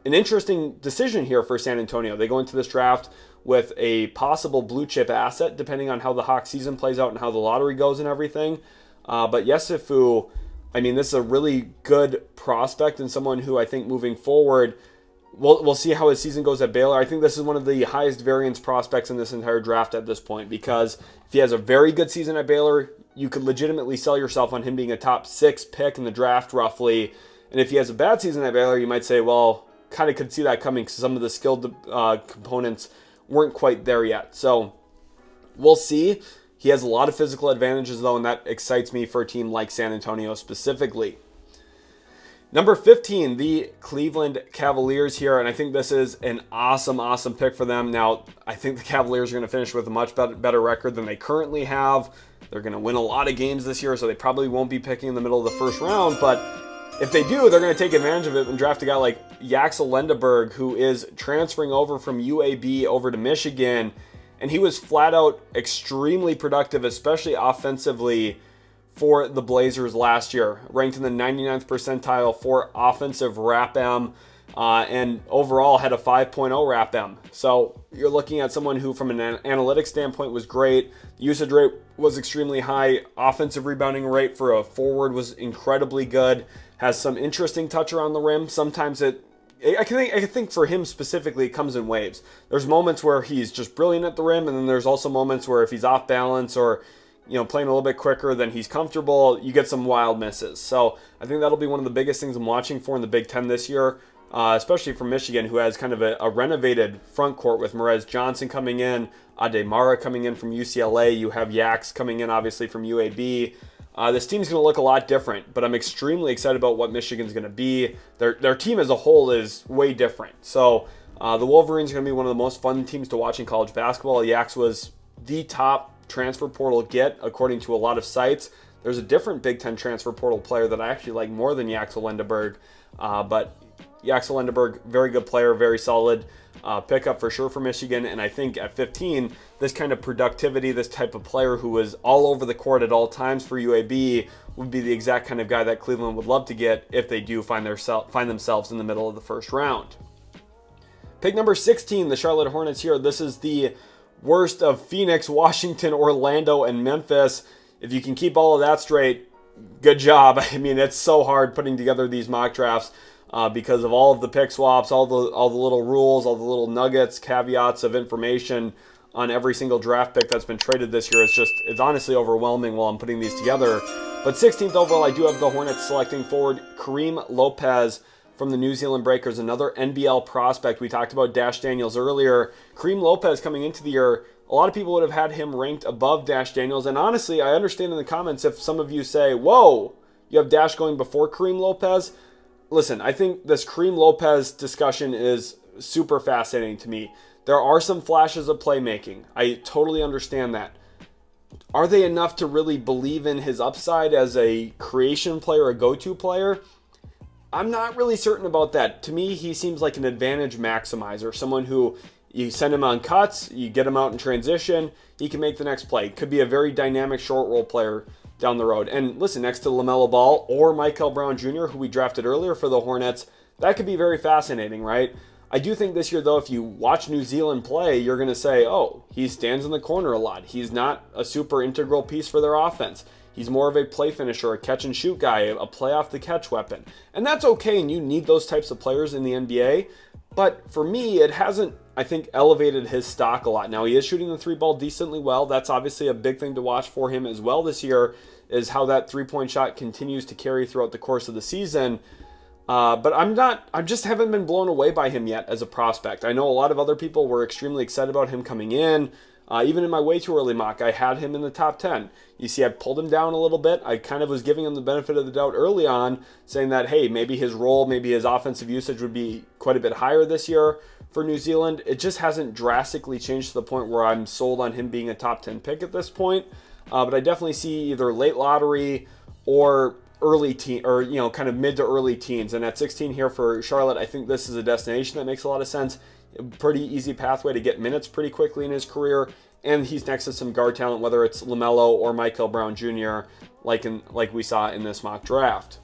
an interesting decision here for San Antonio. They go into this draft with a possible blue chip asset, depending on how the Hawks season plays out and how the lottery goes and everything. But Yessoufou, I mean, this is a really good prospect and someone who I think moving forward We'll see how his season goes at Baylor. I think this is one of the highest variance prospects in this entire draft at this point, because if he has a very good season at Baylor, you could legitimately sell yourself on him being a top 6 pick in the draft roughly. And if he has a bad season at Baylor, you might say, well, kind of could see that coming because some of the skilled components weren't quite there yet. So we'll see. He has a lot of physical advantages, though, and that excites me for a team like San Antonio specifically. Number 15, the Cleveland Cavaliers here, and I think this is an awesome pick for them. Now, I think the Cavaliers are going to finish with a much better record than they currently have. They're going to win a lot of games this year, so they probably won't be picking in the middle of the first round, but if they do, they're going to take advantage of it and draft a guy like Yaxel Lendeborg, who is transferring over from UAB over to Michigan, and he was flat out extremely productive, especially offensively, for the Blazers last year. Ranked in the 99th percentile for offensive RAPM, and overall had a 5.0 RAPM. So you're looking at someone who, from an analytics standpoint, was great. Usage rate was extremely high. Offensive rebounding rate for a forward was incredibly good. Has some interesting touch around the rim. Sometimes I think for him specifically, it comes in waves. There's moments where he's just brilliant at the rim, and then there's also moments where if he's off balance or playing a little bit quicker than he's comfortable, you get some wild misses. So I think that'll be one of the biggest things I'm watching for in the Big Ten this year, especially for Michigan, who has kind of a renovated front court with Merez Johnson coming in, Ademara coming in from UCLA. You have Yax coming in, obviously, from UAB. This team's going to look a lot different, but I'm extremely excited about what Michigan's going to be. Their team as a whole is way different. So the Wolverines are going to be one of the most fun teams to watch in college basketball. Yax was the top transfer portal get, according to a lot of sites. There's a different Big Ten transfer portal player that I actually like more than Yaxel Lendeborg, but Yaxel Lendeborg, very good player, very solid pickup for sure for Michigan. And I think at 15, this kind of productivity, this type of player who was all over the court at all times for UAB would be the exact kind of guy that Cleveland would love to get if they do find themselves in the middle of the first round. Pick number 16, the Charlotte Hornets here. This is the worst of Phoenix, Washington, Orlando, and Memphis. If you can keep all of that straight, good job. I mean, it's so hard putting together these mock drafts because of all of the pick swaps, all the little rules, all the little nuggets, caveats of information on every single draft pick that's been traded this year. It's honestly overwhelming while I'm putting these together. But 16th overall, I do have the Hornets selecting forward Karim Lopez from the New Zealand Breakers, another NBL prospect. We talked about Dash Daniels earlier. Karim Lopez coming into the year, a lot of people would have had him ranked above Dash Daniels. And honestly, I understand in the comments if some of you say, whoa, you have Dash going before Karim Lopez. Listen, I think this Karim Lopez discussion is super fascinating to me. There are some flashes of playmaking. I totally understand that. Are they enough to really believe in his upside as a creation player, a go-to player? I'm not really certain about that. To me, he seems like an advantage maximizer, someone who you send him on cuts, you get him out in transition, he can make the next play. Could be a very dynamic short roll player down the road. And listen, next to LaMelo Ball or Mikel Brown Jr., who we drafted earlier for the Hornets, that could be very fascinating, right? I do think this year, though, if you watch New Zealand play, you're going to say, oh, he stands in the corner a lot. He's not a super integral piece for their offense. He's more of a play finisher, a catch-and-shoot guy, a play-off-the-catch weapon. And that's okay, and you need those types of players in the NBA. But for me, it hasn't, I think, elevated his stock a lot. Now, he is shooting the three ball decently well. That's obviously a big thing to watch for him as well this year, is how that three-point shot continues to carry throughout the course of the season. But I just haven't been blown away by him yet as a prospect. I know a lot of other people were extremely excited about him coming in. Even in my way too early mock, I had him in the top 10. You see, I pulled him down a little bit. I kind of was giving him the benefit of the doubt early on, saying that, hey, maybe his role, maybe his offensive usage would be quite a bit higher this year for New Zealand. It just hasn't drastically changed to the point where I'm sold on him being a top 10 pick at this point. But I definitely see either late lottery or early teen, or kind of mid to early teens. And at 16 here for Charlotte, I think this is a destination that makes a lot of sense. Pretty easy pathway to get minutes pretty quickly in his career, and he's next to some guard talent, whether it's LaMelo or Mikel Brown Jr., like we saw in this mock draft.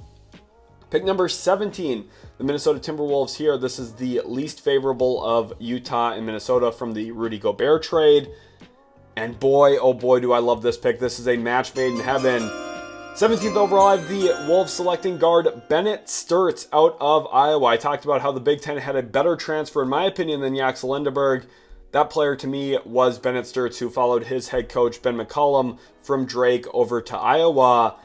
Pick number 17, the Minnesota Timberwolves here. This is the least favorable of Utah and Minnesota from the Rudy Gobert trade. And boy, oh boy, do I love this pick. This is a match made in heaven. 17th overall, I have the Wolves selecting guard Bennett Sturtz out of Iowa. I talked about how the Big Ten had a better transfer, in my opinion, than Yaxel Lendeborg. That player to me was Bennett Sturtz, who followed his head coach, Ben McCollum, from Drake over to Iowa.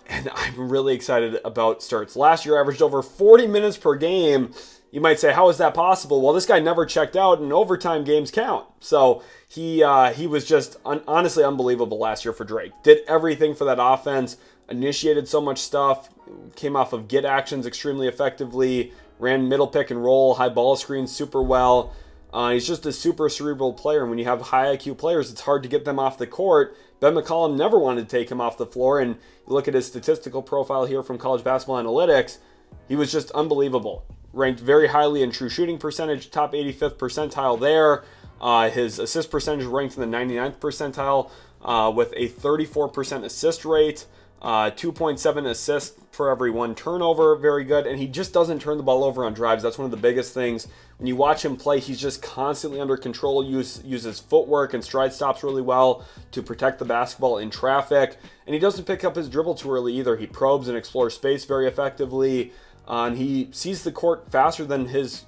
And I'm really excited about Sturtz. Last year, averaged over 40 minutes per game. You might say, how is that possible? Well, this guy never checked out, and overtime games count. So he was just honestly unbelievable last year for Drake. Did everything for that offense, initiated so much stuff, came off of get actions extremely effectively, ran middle pick and roll, high ball screens super well. He's just a super cerebral player, and when you have high IQ players, it's hard to get them off the court. Ben McCollum never wanted to take him off the floor, and you look at his statistical profile here from College Basketball Analytics, he was just unbelievable. Ranked very highly in true shooting percentage, top 85th percentile there. His assist percentage ranked in the 99th percentile with a 34% assist rate, 2.7 assists for every one turnover, very good. And he just doesn't turn the ball over on drives. That's one of the biggest things. When you watch him play, he's just constantly under control, uses footwork and stride stops really well to protect the basketball in traffic. And he doesn't pick up his dribble too early either. He probes and explores space very effectively. And he sees the court faster than his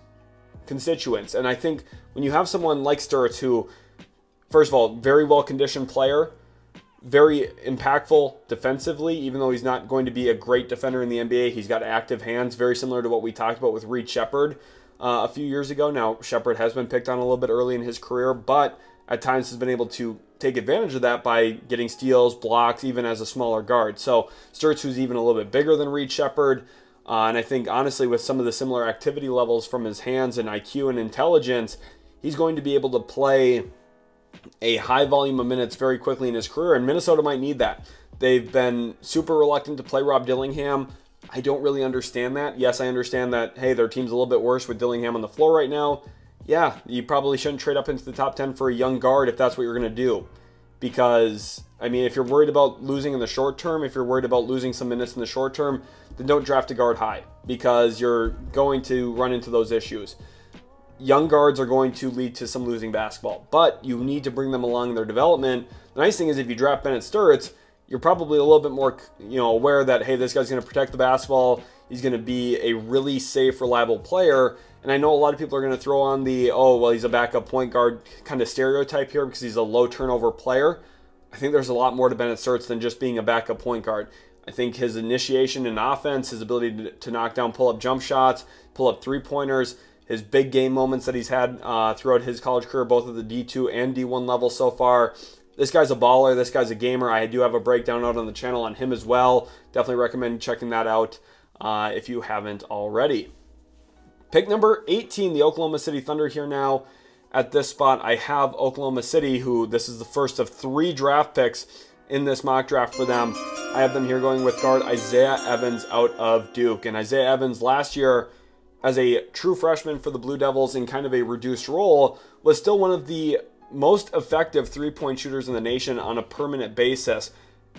constituents. And I think when you have someone like Sturtz, who, first of all, very well-conditioned player, very impactful defensively, even though he's not going to be a great defender in the NBA, he's got active hands, very similar to what we talked about with Reed Sheppard a few years ago. Now, Sheppard has been picked on a little bit early in his career, but at times has been able to take advantage of that by getting steals, blocks, even as a smaller guard. So Sturtz, who's even a little bit bigger than Reed Sheppard, and I think, honestly, with some of the similar activity levels from his hands and IQ and intelligence, he's going to be able to play a high volume of minutes very quickly in his career, and Minnesota might need that. They've been super reluctant to play Rob Dillingham. I don't really understand that. Yes, I understand that, hey, their team's a little bit worse with Dillingham on the floor right now. Yeah, you probably shouldn't trade up into the top 10 for a young guard if that's what you're going to do. Because, I mean, if you're worried about losing in the short term, if you're worried about losing some minutes in the short term, then don't draft a guard high, because you're going to run into those issues. Young guards are going to lead to some losing basketball, but you need to bring them along in their development. The nice thing is, if you draft Bennett Sturtz, you're probably a little bit more, aware that, hey, this guy's going to protect the basketball. He's going to be a really safe, reliable player. And I know a lot of people are going to throw on the, he's a backup point guard kind of stereotype here because he's a low turnover player. I think there's a lot more to Bennett Sturtz than just being a backup point guard. I think his initiation in offense, his ability to knock down pull-up jump shots, pull up three-pointers, his big game moments that he's had throughout his college career, both at the D2 and D1 level so far. This guy's a baller. This guy's a gamer. I do have a breakdown out on the channel on him as well. Definitely recommend checking that out if you haven't already. Pick number 18, the Oklahoma City Thunder here now. At this spot, I have Oklahoma City, who this is the first of 3 draft picks in this mock draft for them. I have them here going with guard Isaiah Evans out of Duke. And Isaiah Evans last year, as a true freshman for the Blue Devils in kind of a reduced role, was still one of the most effective three-point shooters in the nation on a permanent basis.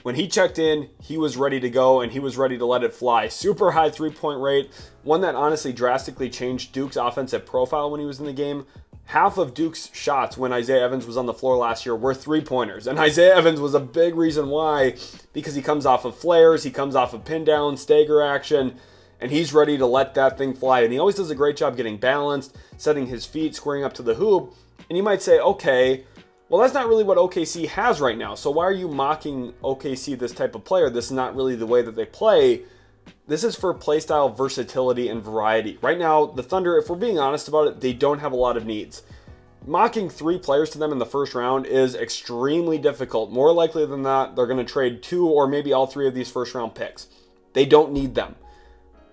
When he checked in, he was ready to go, and he was ready to let it fly. Super high three-point rate, one that honestly drastically changed Duke's offensive profile when he was in the game. Half of Duke's shots when Isaiah Evans was on the floor last year were three-pointers, and Isaiah Evans was a big reason why, because he comes off of flares, he comes off of pin down, stagger action, and he's ready to let that thing fly. And he always does a great job getting balanced, setting his feet, squaring up to the hoop. And you might say, okay, well, that's not really what OKC has right now. So why are you mocking OKC, this type of player? This is not really the way that they play. This is for playstyle versatility and variety. Right now, the Thunder, if we're being honest about it, they don't have a lot of needs. Mocking 3 players to them in the first round is extremely difficult. More likely than not, they're going to trade 2 or maybe all 3 of these first round picks. They don't need them.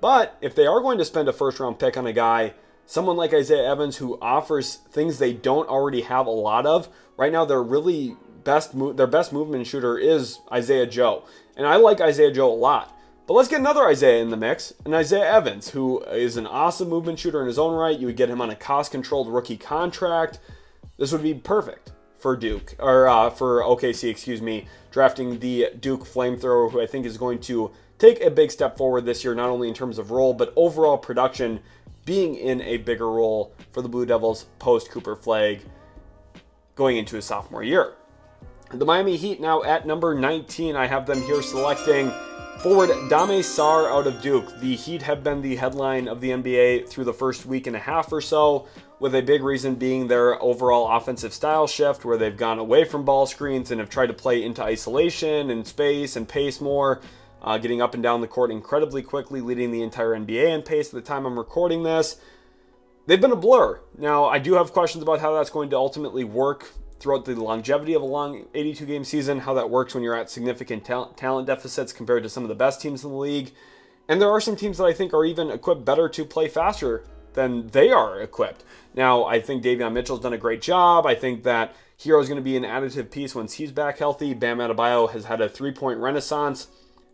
But if they are going to spend a first round pick on a guy, someone like Isaiah Evans, who offers things they don't already have a lot of, right now their best movement shooter is Isaiah Joe. And I like Isaiah Joe a lot. But let's get another Isaiah in the mix, and Isaiah Evans, who is an awesome movement shooter in his own right. You would get him on a cost-controlled rookie contract. This would be perfect for Duke, or for OKC, drafting the Duke flamethrower, who I think is going to take a big step forward this year, not only in terms of role, but overall production, being in a bigger role for the Blue Devils post-Cooper Flagg going into his sophomore year. The Miami Heat now at number 19. I have them here selecting forward Dame Sarr out of Duke. The Heat have been the headline of the NBA through the first week and a half or so, with a big reason being their overall offensive style shift, where they've gone away from ball screens and have tried to play into isolation and space and pace more, getting up and down the court incredibly quickly, leading the entire NBA in pace at the time I'm recording this. They've been a blur. Now, I do have questions about how that's going to ultimately work throughout the longevity of a long 82-game season, how that works when you're at significant talent deficits compared to some of the best teams in the league. And there are some teams that I think are even equipped better to play faster than they are equipped. Now, I think Davion Mitchell's done a great job. I think that Hero is going to be an additive piece once he's back healthy. Bam Adebayo has had a three-point renaissance,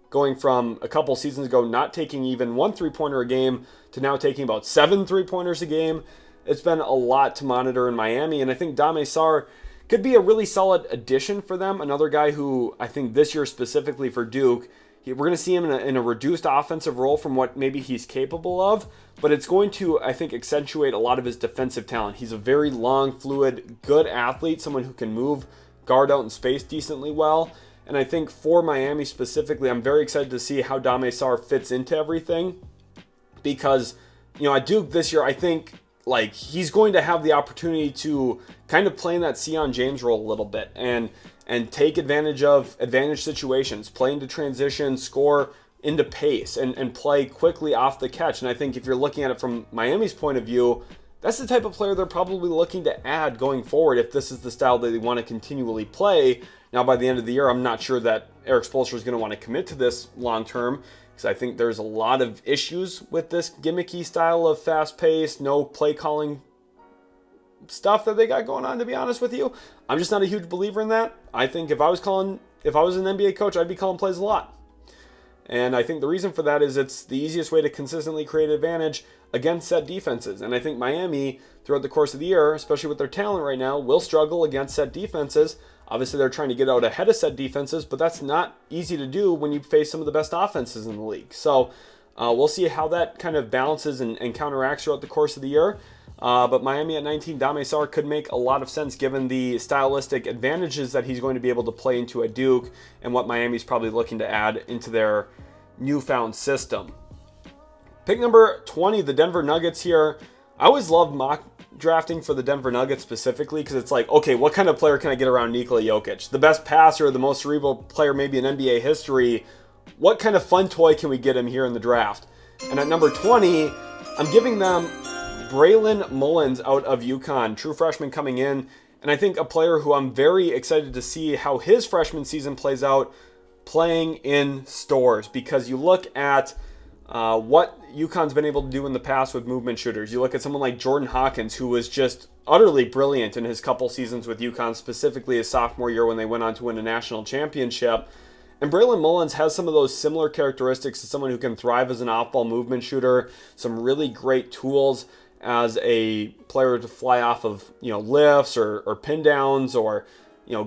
going from a couple seasons ago not taking even one three-pointer a game to now taking about 7 three-pointers a game. It's been a lot to monitor in Miami, and I think Dame Sarr could be a really solid addition for them. Another guy who I think this year specifically for Duke, we're going to see him in a reduced offensive role from what maybe he's capable of, but it's going to, I think, accentuate a lot of his defensive talent. He's a very long, fluid, good athlete, someone who can move, guard out in space decently well. And I think for Miami specifically, I'm very excited to see how Dame Sarr fits into everything, because, at Duke this year, I think he's going to have the opportunity to kind of play in that Sion James role a little bit and take advantage of advantage situations, play into transition, score into pace, and play quickly off the catch. And I think if you're looking at it from Miami's point of view, that's the type of player they're probably looking to add going forward if this is the style that they want to continually play. Now, by the end of the year, I'm not sure that Eric Spoelstra is going to want to commit to this long term, because I think there's a lot of issues with this gimmicky style of fast-paced, no play-calling stuff that they got going on, to be honest with you. I'm just not a huge believer in that. I think if I was an NBA coach, I'd be calling plays a lot. And I think the reason for that is it's the easiest way to consistently create advantage against set defenses. And I think Miami, throughout the course of the year, especially with their talent right now, will struggle against set defenses. Obviously, they're trying to get out ahead of set defenses, but that's not easy to do when you face some of the best offenses in the league. So we'll see how that kind of balances and counteracts throughout the course of the year. But Miami at 19, Dame Sarr could make a lot of sense given the stylistic advantages that he's going to be able to play into at Duke and what Miami's probably looking to add into their newfound system. Pick number 20, the Denver Nuggets here. I always loved mock drafting for the Denver Nuggets specifically because it's like, okay, what kind of player can I get around Nikola Jokic? The best passer, the most cerebral player maybe in NBA history. What kind of fun toy can we get him here in the draft? And at number 20, I'm giving them Braylon Mullins out of UConn, true freshman coming in. And I think a player who I'm very excited to see how his freshman season plays out playing in stores, because you look at what UConn's been able to do in the past with movement shooters. You look at someone like Jordan Hawkins, who was just utterly brilliant in his couple seasons with UConn, specifically his sophomore year when they went on to win a national championship. And Braylon Mullins has some of those similar characteristics to someone who can thrive as an off-ball movement shooter, some really great tools as a player to fly off of, lifts or pin downs or,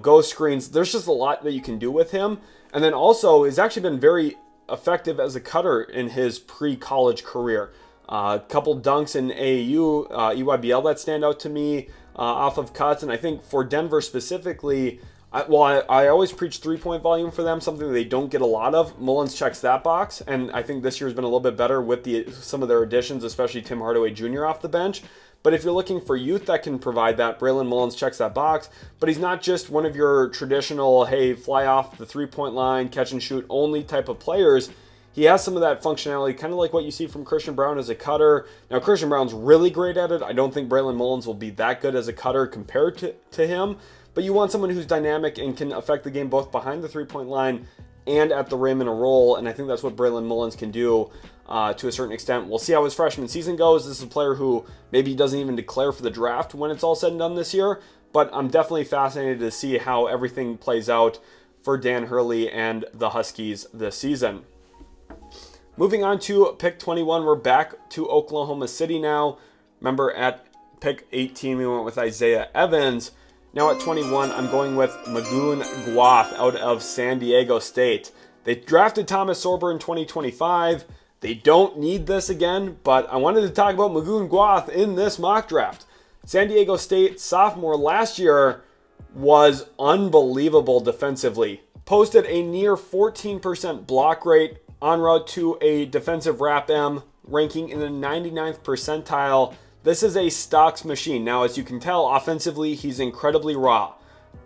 ghost screens. There's just a lot that you can do with him. And then also has actually been very effective as a cutter in his pre-college career. A couple dunks in AAU, EYBL that stand out to me off of cuts. And I think for Denver specifically, I always preach three-point volume for them, something that they don't get a lot of. Mullins checks that box, and I think this year's been a little bit better with some of their additions, especially Tim Hardaway Jr. off the bench. But if you're looking for youth that can provide that, Braylon Mullins checks that box. But he's not just one of your traditional, hey, fly off the three-point line, catch and shoot only type of players. He has some of that functionality, kind of like what you see from Christian Braun as a cutter. Now, Christian Braun's really great at it. I don't think Braylon Mullins will be that good as a cutter compared to him. But you want someone who's dynamic and can affect the game both behind the three-point line and at the rim in a roll. And I think that's what Braylon Mullins can do to a certain extent. We'll see how his freshman season goes. This is a player who maybe doesn't even declare for the draft when it's all said and done this year. But I'm definitely fascinated to see how everything plays out for Dan Hurley and the Huskies this season. Moving on to pick 21, we're back to Oklahoma City now. Remember, at pick 18, we went with Isaiah Evans. Now at 21, I'm going with Magoon Guath out of San Diego State. They drafted Thomas Sorber in 2025. They don't need this again, but I wanted to talk about Magoon Guath in this mock draft. San Diego State sophomore last year was unbelievable defensively. Posted a near 14% block rate en route to a defensive rap M, ranking in the 99th percentile. This is a stocks machine. Now, as you can tell, offensively, he's incredibly raw.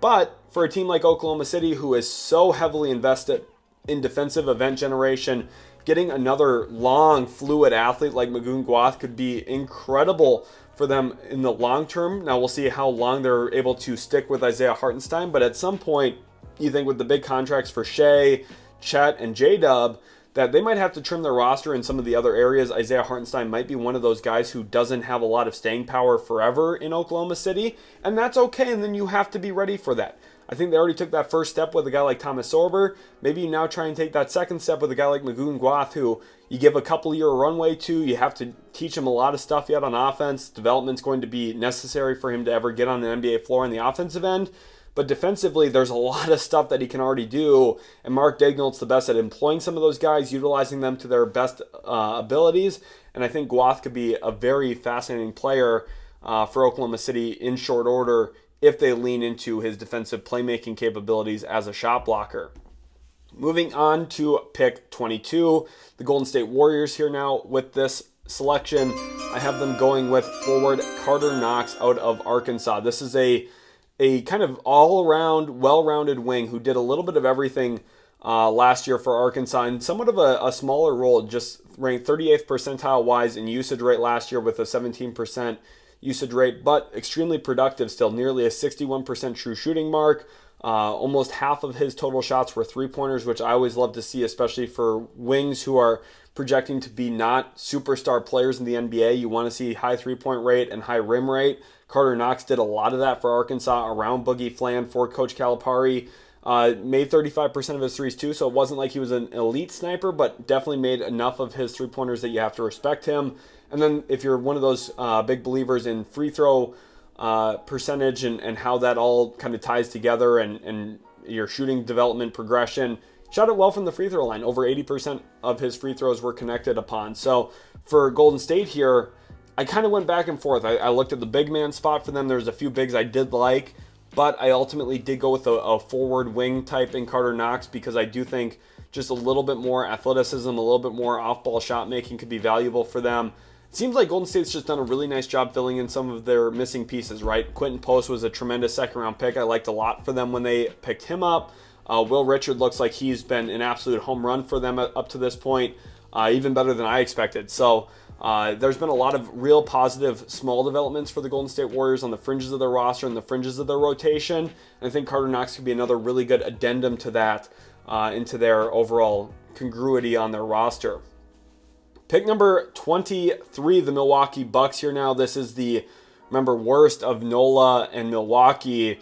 But for a team like Oklahoma City, who is so heavily invested in defensive event generation, getting another long, fluid athlete like Magoon Guath could be incredible for them in the long term. Now, we'll see how long they're able to stick with Isaiah Hartenstein, but at some point, you think with the big contracts for Shea, Chet, and J-Dub, that they might have to trim their roster in some of the other areas. Isaiah Hartenstein might be one of those guys who doesn't have a lot of staying power forever in Oklahoma City, and that's okay, and then you have to be ready for that. I think they already took that first step with a guy like Thomas Sorber. Maybe you now try and take that second step with a guy like Magoon Guath, who you give a couple-year runway to. You have to teach him a lot of stuff yet on offense. Development's going to be necessary for him to ever get on an NBA floor on the offensive end. But defensively, there's a lot of stuff that he can already do, and Mark Daigneault's the best at employing some of those guys, utilizing them to their best abilities, and I think Guath could be a very fascinating player for Oklahoma City in short order if they lean into his defensive playmaking capabilities as a shot blocker. Moving on to pick 22, the Golden State Warriors here now with this selection. I have them going with forward Carter Knox out of Arkansas. This is a kind of all-around, well-rounded wing who did a little bit of everything last year for Arkansas in somewhat of a smaller role, just ranked 38th percentile-wise in usage rate last year with a 17% usage rate, but extremely productive still, nearly a 61% true shooting mark. Almost half of his total shots were three-pointers, which I always love to see, especially for wings who are projecting to be not superstar players in the NBA. You want to see high three-point rate and high rim rate. Carter Knox did a lot of that for Arkansas around Boogie Flan for Coach Calipari. Made 35% of his threes too, so it wasn't like he was an elite sniper, but definitely made enough of his three-pointers that you have to respect him. And then if you're one of those big believers in free throw percentage and how that all kind of ties together and your shooting development progression, shot it well from the free throw line. Over 80% of his free throws were connected upon. So for Golden State here, I kind of went back and forth. I looked at the big man spot for them. There's a few bigs I did like, but I ultimately did go with a forward wing type in Carter Knox because I do think just a little bit more athleticism, a little bit more off-ball shot making could be valuable for them. It seems like Golden State's just done a really nice job filling in some of their missing pieces, right? Quentin Post was a tremendous second-round pick. I liked a lot for them when they picked him up. Will Richard looks like he's been an absolute home run for them up to this point, even better than I expected. So there's been a lot of real positive small developments for the Golden State Warriors on the fringes of their roster and the fringes of their rotation. And I think Carter Knox could be another really good addendum to that into their overall congruity on their roster. Pick number 23, the Milwaukee Bucks here now. This is the, remember, worst of NOLA and Milwaukee.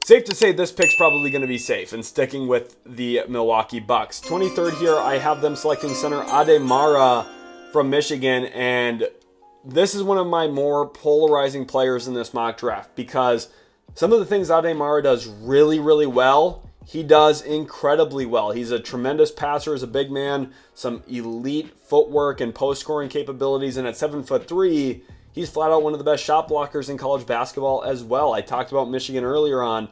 Safe to say this pick's probably going to be safe and sticking with the Milwaukee Bucks. 23rd here, I have them selecting center Ademara from Michigan, and this is one of my more polarizing players in this mock draft because some of the things Ademara does really, really well, he does incredibly well. He's a tremendous passer as a big man, some elite footwork and post-scoring capabilities, and at 7'3", he's flat out one of the best shot blockers in college basketball as well. I talked about Michigan earlier on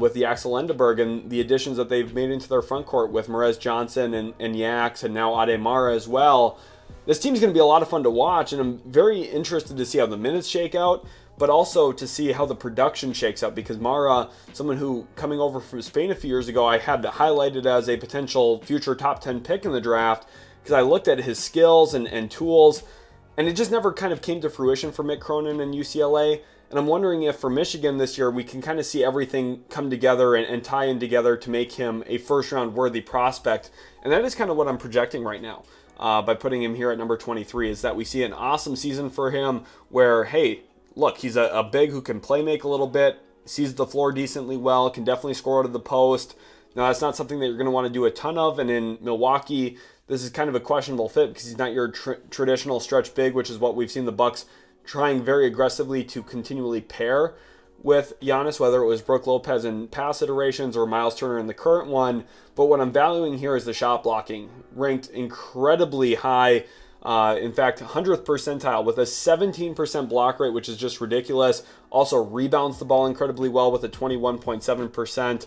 with the Yaxel Lendeborg and the additions that they've made into their front court with Merez Johnson and Yax and now Ademara as well. This team's going to be a lot of fun to watch, and I'm very interested to see how the minutes shake out, but also to see how the production shakes out because Mara, someone who coming over from Spain a few years ago, I had highlighted as a potential future top 10 pick in the draft because I looked at his skills and tools, and it just never kind of came to fruition for Mick Cronin and UCLA. And I'm wondering if for Michigan this year, we can kind of see everything come together and tie in together to make him a first-round worthy prospect. And that is kind of what I'm projecting right now by putting him here at number 23, is that we see an awesome season for him where, hey, look, he's a big who can play make a little bit, sees the floor decently well, can definitely score out of the post. Now, that's not something that you're going to want to do a ton of, and in Milwaukee, this is kind of a questionable fit because he's not your traditional stretch big, which is what we've seen the Bucks trying very aggressively to continually pair with Giannis, whether it was Brook Lopez in past iterations or Miles Turner in the current one. But what I'm valuing here is the shot blocking, ranked incredibly high In fact, 100th percentile with a 17% block rate, which is just ridiculous. Also rebounds the ball incredibly well with a 21.7%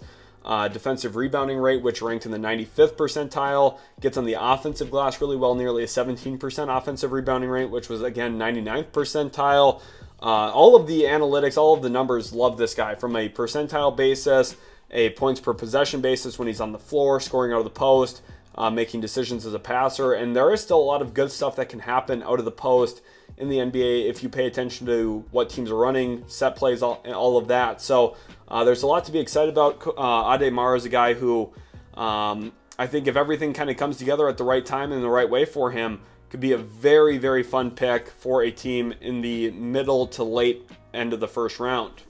defensive rebounding rate, which ranked in the 95th percentile. Gets on the offensive glass really well, nearly a 17% offensive rebounding rate, which was, again, 99th percentile. All of the analytics, all of the numbers love this guy from a percentile basis, a points per possession basis when he's on the floor, scoring out of the post, making decisions as a passer. And there is still a lot of good stuff that can happen out of the post in the NBA if you pay attention to what teams are running, set plays, all of that. So there's a lot to be excited about. Ademar is a guy who I think if everything kind of comes together at the right time and the right way for him, could be a very, very fun pick for a team in the middle to late end of the first round.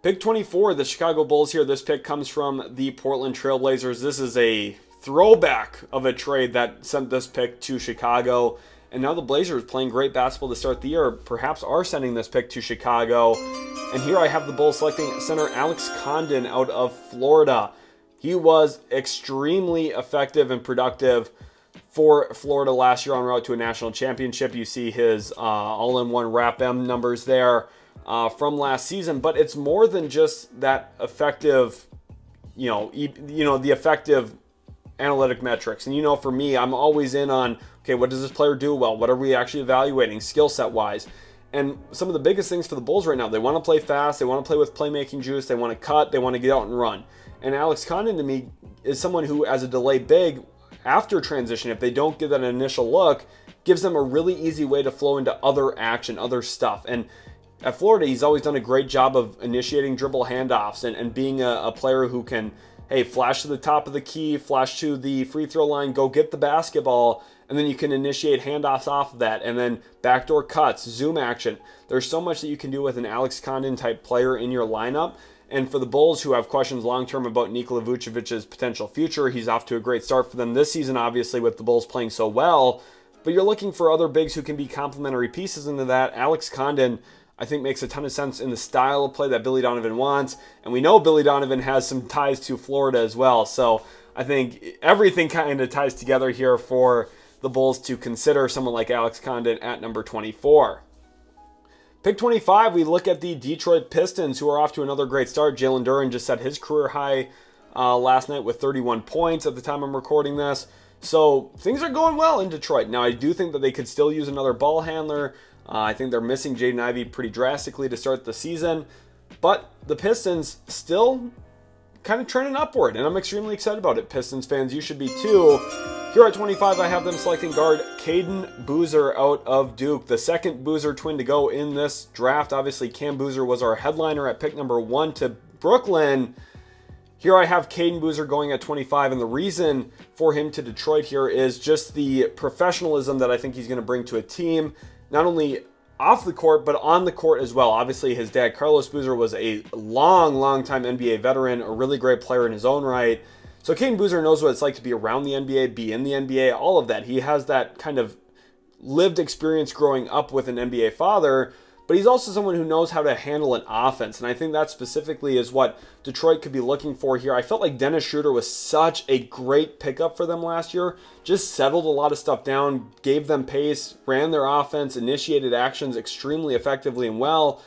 Pick 24, the Chicago Bulls here. This pick comes from the Portland Trailblazers. This is a throwback of a trade that sent this pick to Chicago. And now the Blazers, playing great basketball to start the year, perhaps are sending this pick to Chicago. And here I have the Bulls selecting center Alex Condon out of Florida. He was extremely effective and productive for Florida last year en route to a national championship. You see his all-in-one RAP-M numbers there from last season. But it's more than just that effective, the effective analytic metrics. And for me, I'm always in on, okay, what does this player do well? What are we actually evaluating skill set wise? And some of the biggest things for the Bulls right now, they want to play fast, they want to play with playmaking juice, they want to cut, they want to get out and run. And Alex Condon to me is someone who, as a delay big, after transition, if they don't get that initial look, gives them a really easy way to flow into other action, other stuff. And at Florida, he's always done a great job of initiating dribble handoffs and being a player who can, flash to the top of the key, flash to the free throw line, go get the basketball, and then you can initiate handoffs off of that, and then backdoor cuts, zoom action. There's so much that you can do with an Alex Condon type player in your lineup. And for the Bulls, who have questions long-term about Nikola Vucevic's potential future, he's off to a great start for them this season, obviously, with the Bulls playing so well. But you're looking for other bigs who can be complementary pieces into that. Alex Condon, I think, makes a ton of sense in the style of play that Billy Donovan wants. And we know Billy Donovan has some ties to Florida as well. So I think everything kind of ties together here for the Bulls to consider someone like Alex Condon at number 24. Pick 25, we look at the Detroit Pistons, who are off to another great start. Jalen Darryn just set his career high last night with 31 points at the time I'm recording this. So things are going well in Detroit. Now, I do think that they could still use another ball handler. I think they're missing Jayden Ivey pretty drastically to start the season. But the Pistons still kind of trending upward, and I'm extremely excited about it. Pistons fans, you should be too. Here at 25, I have them selecting guard Caden Boozer out of Duke, the second Boozer twin to go in this draft. Obviously, Cam Boozer was our headliner at pick number 1 to Brooklyn. Here I have Caden Boozer going at 25, and the reason for him to Detroit here is just the professionalism that I think he's going to bring to a team, not only off the court, but on the court as well. Obviously, his dad, Carlos Boozer, was a long time NBA veteran, a really great player in his own right. So Caden Boozer knows what it's like to be around the NBA, be in the NBA, all of that. He has that kind of lived experience growing up with an NBA father, but he's also someone who knows how to handle an offense. And I think that specifically is what Detroit could be looking for here. I felt like Dennis Schroeder was such a great pickup for them last year. Just settled a lot of stuff down, gave them pace, ran their offense, initiated actions extremely effectively and well.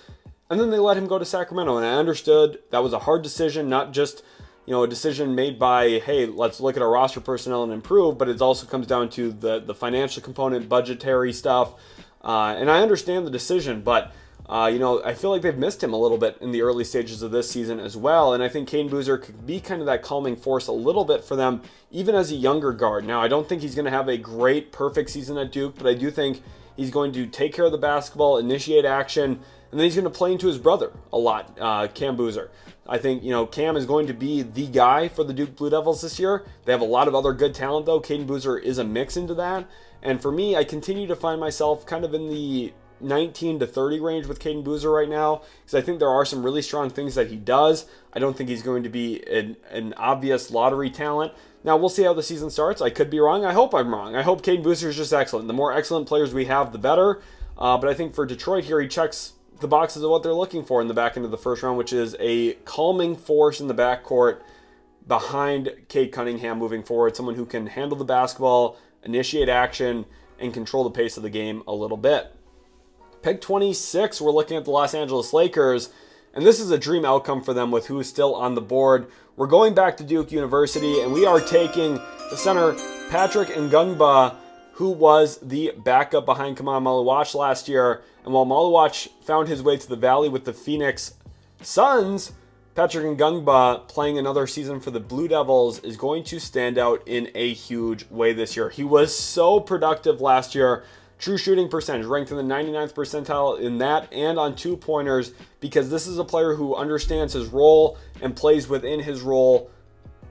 And then they let him go to Sacramento. And I understood that was a hard decision, not just a decision made by, hey, let's look at our roster personnel and improve, but it also comes down to the financial component, budgetary stuff. And I understand the decision, but, I feel like they've missed him a little bit in the early stages of this season as well. And I think Caden Boozer could be kind of that calming force a little bit for them, even as a younger guard. Now, I don't think he's going to have a great, perfect season at Duke, but I do think he's going to take care of the basketball, initiate action, and then he's going to play into his brother a lot, Cam Boozer. I think, Cam is going to be the guy for the Duke Blue Devils this year. They have a lot of other good talent, though. Caden Boozer is a mix into that. And for me, I continue to find myself kind of in the 19 to 30 range with Caden Boozer right now, because I think there are some really strong things that he does. I don't think he's going to be an obvious lottery talent. Now, we'll see how the season starts. I could be wrong. I hope I'm wrong. I hope Caden Boozer is just excellent. The more excellent players we have, the better. But I think for Detroit here, he checks the boxes of what they're looking for in the back end of the first round, which is a calming force in the backcourt behind Cade Cunningham moving forward, someone who can handle the basketball, initiate action, and control the pace of the game a little bit. Pick 26, we're looking at the Los Angeles Lakers, and this is a dream outcome for them with who's still on the board. We're going back to Duke University, and we are taking the center, Patrick Ngungba, who was the backup behind Kamal Maluach last year. And while Maluach found his way to the Valley with the Phoenix Suns, Patrick Ngungba, playing another season for the Blue Devils, is going to stand out in a huge way this year. He was so productive last year. True shooting percentage ranked in the 99th percentile in that and on two-pointers, because this is a player who understands his role and plays within his role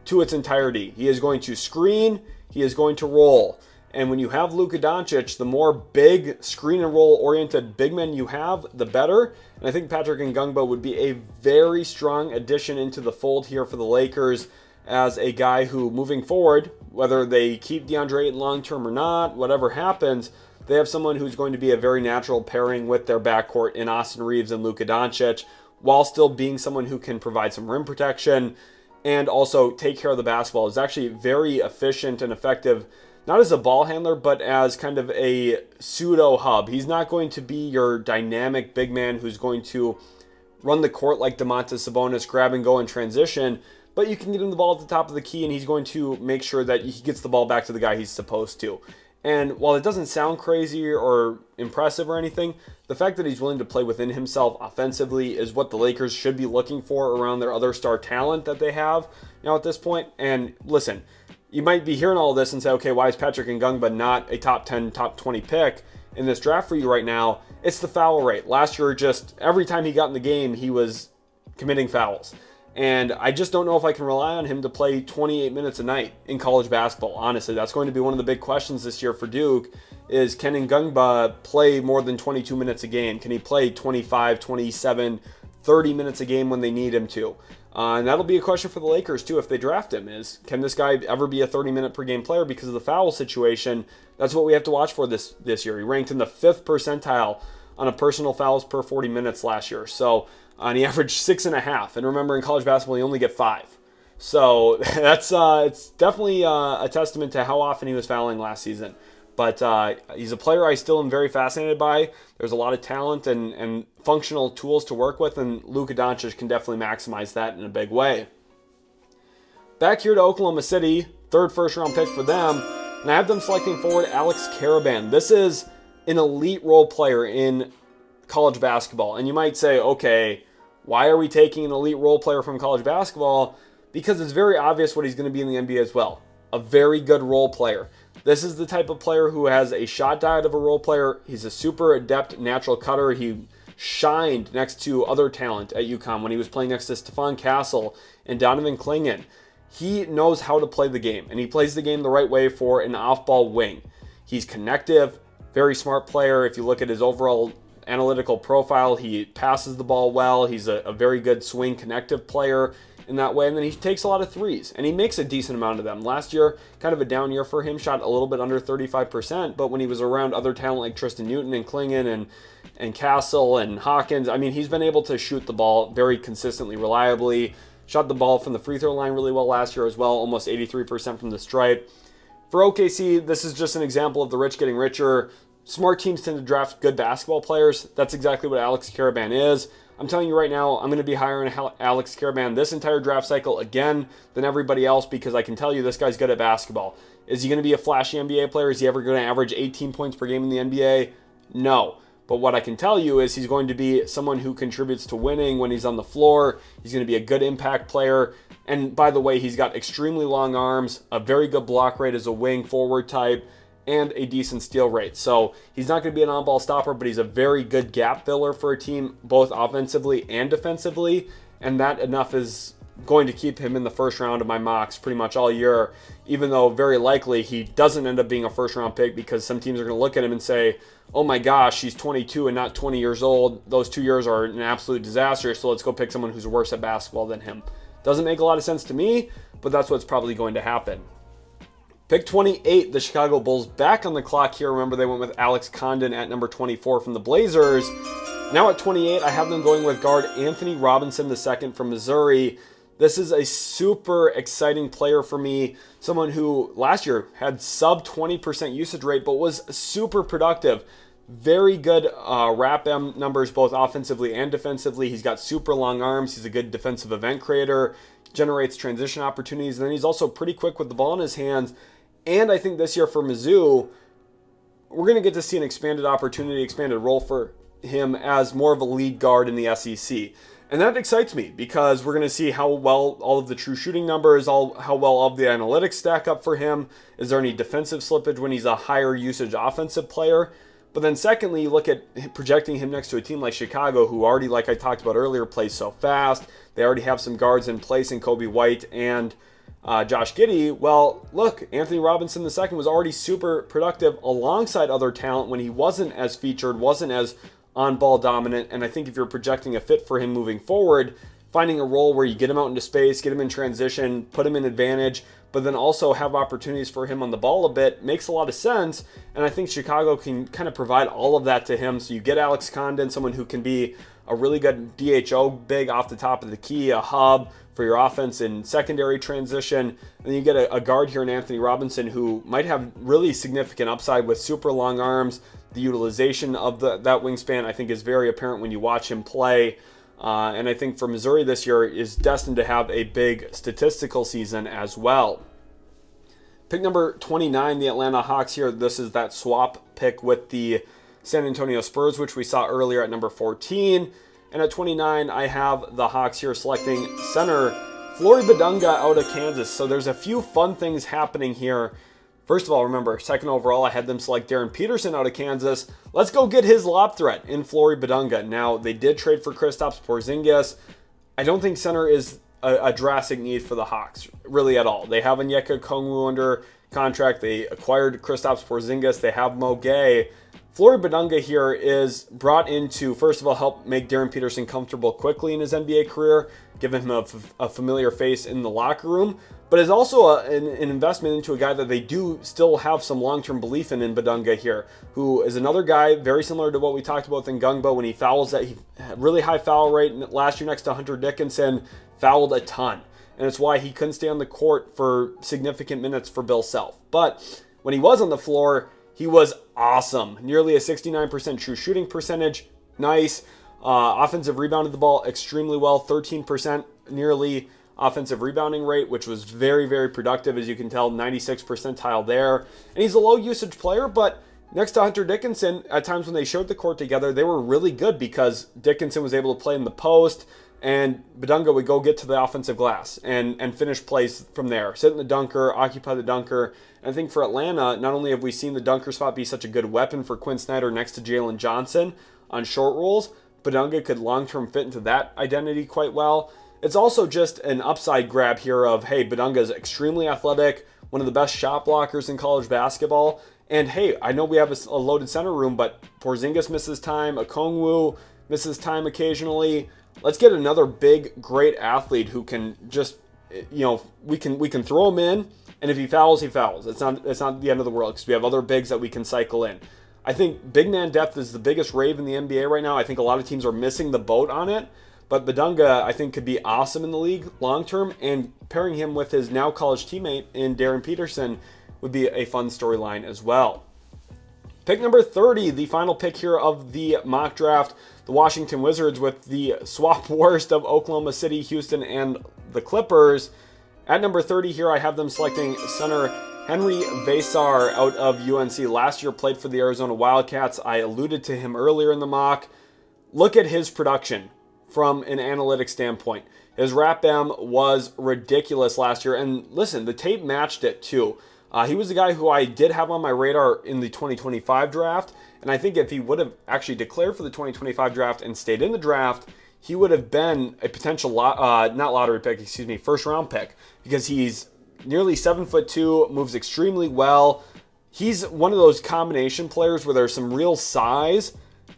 to its entirety. He is going to screen, he is going to roll. And when you have Luka Doncic, the more big screen and roll oriented big men you have, the better. And I think Patrick Ngungba would be a very strong addition into the fold here for the Lakers as a guy who, moving forward, whether they keep DeAndre Ayton long term or not, whatever happens, they have someone who's going to be a very natural pairing with their backcourt in Austin Reeves and Luka Doncic, while still being someone who can provide some rim protection and also take care of the basketball. Is actually very efficient and effective, not as a ball handler, but as kind of a pseudo hub. He's not going to be your dynamic big man who's going to run the court like Domantas Sabonis, grab and go in transition, but you can get him the ball at the top of the key, and he's going to make sure that he gets the ball back to the guy he's supposed to. And while it doesn't sound crazy or impressive or anything, the fact that he's willing to play within himself offensively is what the Lakers should be looking for around their other star talent that they have now at this point. And listen, you might be hearing all of this and say, okay, why is Patrick Ngungba not a top 10, top 20 pick in this draft for you right now? It's the foul rate. Last year, just every time he got in the game, he was committing fouls. And I just don't know if I can rely on him to play 28 minutes a night in college basketball. Honestly, that's going to be one of the big questions this year for Duke is, can Ngungba play more than 22 minutes a game? Can he play 25, 27, 30 minutes a game when they need him to? And that'll be a question for the Lakers, too, if they draft him, is can this guy ever be a 30-minute per game player because of the foul situation? That's what we have to watch for this year. He ranked in the 5th percentile on a personal fouls per 40 minutes last year. So and he averaged 6.5. And remember, in college basketball, you only get 5. So that's it's definitely a testament to how often he was fouling last season. But he's a player I still am very fascinated by. There's a lot of talent and functional tools to work with, and Luka Doncic can definitely maximize that in a big way. Back here to Oklahoma City, 3rd first-round pick for them, and I have them selecting forward Alex Karaban. This is an elite role player in college basketball. And you might say, okay, why are we taking an elite role player from college basketball? Because it's very obvious what he's going to be in the NBA as well. A very good role player. This is the type of player who has a shot diet of a role player. He's a super adept natural cutter. He shined next to other talent at UConn when he was playing next to Stephon Castle and Donovan Clingan. He knows how to play the game, and he plays the game the right way for an off-ball wing. He's connective, very smart player. If you look at his overall analytical profile, he passes the ball well. He's a very good swing connective player in that way. And then he takes a lot of threes, and he makes a decent amount of them. Last year, kind of a down year for him, shot a little bit under 35%, but when he was around other talent like Tristan Newton and Clingan and Castle and Hawkins, I mean, he's been able to shoot the ball very consistently, reliably. Shot the ball from the free throw line really well last year as well, almost 83% from the stripe. For OKC, this is just an example of the rich getting richer. Smart teams tend to draft good basketball players. That's exactly what Alex Karaban is. I'm telling you right now, I'm going to be higher on Alex Karaban this entire draft cycle again than everybody else, because I can tell you this guy's good at basketball. Is he going to be a flashy NBA player? Is he ever going to average 18 points per game in the NBA? No. But what I can tell you is he's going to be someone who contributes to winning when he's on the floor. He's going to be a good impact player. And by the way, he's got extremely long arms, a very good block rate as a wing forward type, and a decent steal rate. So he's not going to be an on-ball stopper, but he's a very good gap filler for a team, both offensively and defensively. And that enough is going to keep him in the first round of my mocks pretty much all year, even though very likely he doesn't end up being a first-round pick, because some teams are going to look at him and say, oh my gosh, he's 22 and not 20 years old. Those 2 years are an absolute disaster, so let's go pick someone who's worse at basketball than him. Doesn't make a lot of sense to me, but that's what's probably going to happen. Pick 28, the Chicago Bulls back on the clock here. Remember, they went with Alex Condon at number 24 from the Blazers. Now at 28, I have them going with guard Anthony Robinson II from Missouri. This is a super exciting player for me. Someone who last year had sub 20% usage rate, but was super productive. Very good RAPM numbers, both offensively and defensively. He's got super long arms. He's a good defensive event creator, generates transition opportunities, and then he's also pretty quick with the ball in his hands. And I think this year for Mizzou, we're going to get to see an expanded opportunity, expanded role for him as more of a lead guard in the SEC. And that excites me because we're going to see how well all of the true shooting numbers, how well all of the analytics stack up for him. Is there any defensive slippage when he's a higher usage offensive player? But then secondly, you look at projecting him next to a team like Chicago, who already, like I talked about earlier, plays so fast. They already have some guards in place in Kobe White and Josh Giddey. Well, look, Anthony Robinson II was already super productive alongside other talent when he wasn't as featured, wasn't as on-ball dominant. And I think if you're projecting a fit for him moving forward, finding a role where you get him out into space, get him in transition, put him in advantage, but then also have opportunities for him on the ball a bit, makes a lot of sense. And I think Chicago can kind of provide all of that to him. So you get Alex Condon, someone who can be a really good DHO big off the top of the key, a hub for your offense in secondary transition. And then you get a guard here in Anthony Robinson who might have really significant upside with super long arms. The utilization of that wingspan, I think, is very apparent when you watch him play. And I think for Missouri this year is destined to have a big statistical season as well. Pick number 29, the Atlanta Hawks here. This is that swap pick with the San Antonio Spurs, which we saw earlier at number 14. And at 29, I have the Hawks here selecting center Flory Bidunga out of Kansas. So there's a few fun things happening here. First of all, remember, second overall, I had them select Darryn Peterson out of Kansas. Let's go get his lob threat in Flory Bidunga. Now, they did trade for Kristaps Porzingis. I don't think center is a drastic need for the Hawks, really at all. They have Onyeka Okongwu under contract. They acquired Kristaps Porzingis. They have Mo Gay. Flory Bidunga here is brought in to, first of all, help make Darryn Peterson comfortable quickly in his NBA career, giving him a familiar face in the locker room, but is also an investment into a guy that they do still have some long-term belief in Bidunga here, who is another guy very similar to what we talked about with Ngungba when he fouls. That he had really high foul rate last year next to Hunter Dickinson, fouled a ton. And it's why he couldn't stay on the court for significant minutes for Bill Self. But when he was on the floor, he was awesome. Nearly a 69% true shooting percentage. Nice. Offensive rebounded the ball extremely well. 13% nearly offensive rebounding rate, which was very, very productive. As you can tell, 96th percentile there. And he's a low usage player, but next to Hunter Dickinson, at times when they showed the court together, they were really good because Dickinson was able to play in the post, and Bidunga would go get to the offensive glass and finish plays from there. Sit in the dunker, occupy the dunker. And I think for Atlanta, not only have we seen the dunker spot be such a good weapon for Quinn Snyder next to Jalen Johnson on short rolls, Bidunga could long-term fit into that identity quite well. It's also just an upside grab here of, hey, Bidunga is extremely athletic, one of the best shot blockers in college basketball. And hey, I know we have a loaded center room, but Porzingis misses time, Okongwu misses time occasionally. Let's get another big, great athlete who can just, we can throw him in, and if he fouls, he fouls. It's not the end of the world because we have other bigs that we can cycle in. I think big man depth is the biggest rave in the NBA right now. I think a lot of teams are missing the boat on it, but Bidunga, I think, could be awesome in the league long term, and pairing him with his now college teammate in Darryn Peterson would be a fun storyline as well. Pick number 30, the final pick here of the mock draft, the Washington Wizards with the swap worst of Oklahoma City, Houston, and the Clippers. At number 30 here, I have them selecting center Henry Vesar out of UNC. Last year played for the Arizona Wildcats. I alluded to him earlier in the mock. Look at his production from an analytics standpoint. His RAPM was ridiculous last year. And listen, the tape matched it too. He was the guy who I did have on my radar in the 2025 draft. And I think if he would have actually declared for the 2025 draft and stayed in the draft, he would have been a potential, first round pick, because he's nearly 7'2", moves extremely well. He's one of those combination players where there's some real size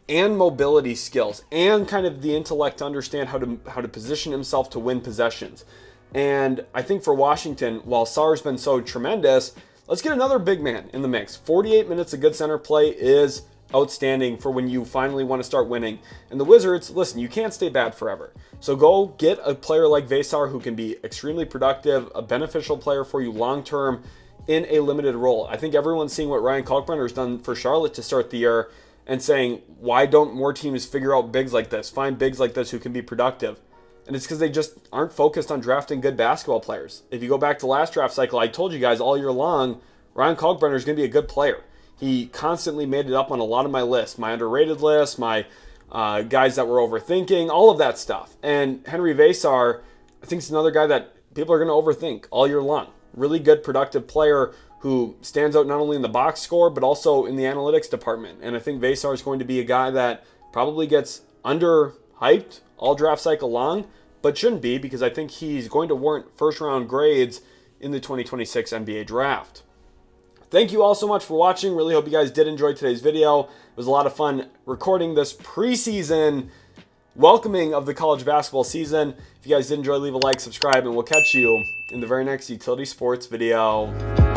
and mobility skills and kind of the intellect to understand how to position himself to win possessions. And I think for Washington, while Sarr's been so tremendous, let's get another big man in the mix. 48 minutes of good center play is outstanding for when you finally want to start winning. And the Wizards, listen, you can't stay bad forever. So go get a player like Vassar who can be extremely productive, a beneficial player for you long-term in a limited role. I think everyone's seeing what Ryan Kalkbrenner has done for Charlotte to start the year and saying, why don't more teams figure out bigs like this, find bigs like this who can be productive? And it's because they just aren't focused on drafting good basketball players. If you go back to last draft cycle, I told you guys all year long, Ryan Kalkbrenner is going to be a good player. He constantly made it up on a lot of my lists, my underrated list, my guys that were overthinking, all of that stuff. And Henry Vassar, I think, is another guy that people are going to overthink all year long. Really good, productive player who stands out not only in the box score, but also in the analytics department. And I think Vassar is going to be a guy that probably gets underhyped all draft cycle long, but shouldn't be, because I think he's going to warrant first-round grades in the 2026 NBA draft. Thank you all so much for watching. Really hope you guys did enjoy today's video. It was a lot of fun recording this preseason welcoming of the college basketball season. If you guys did enjoy, leave a like, subscribe, and we'll catch you in the very next Utility Sports video.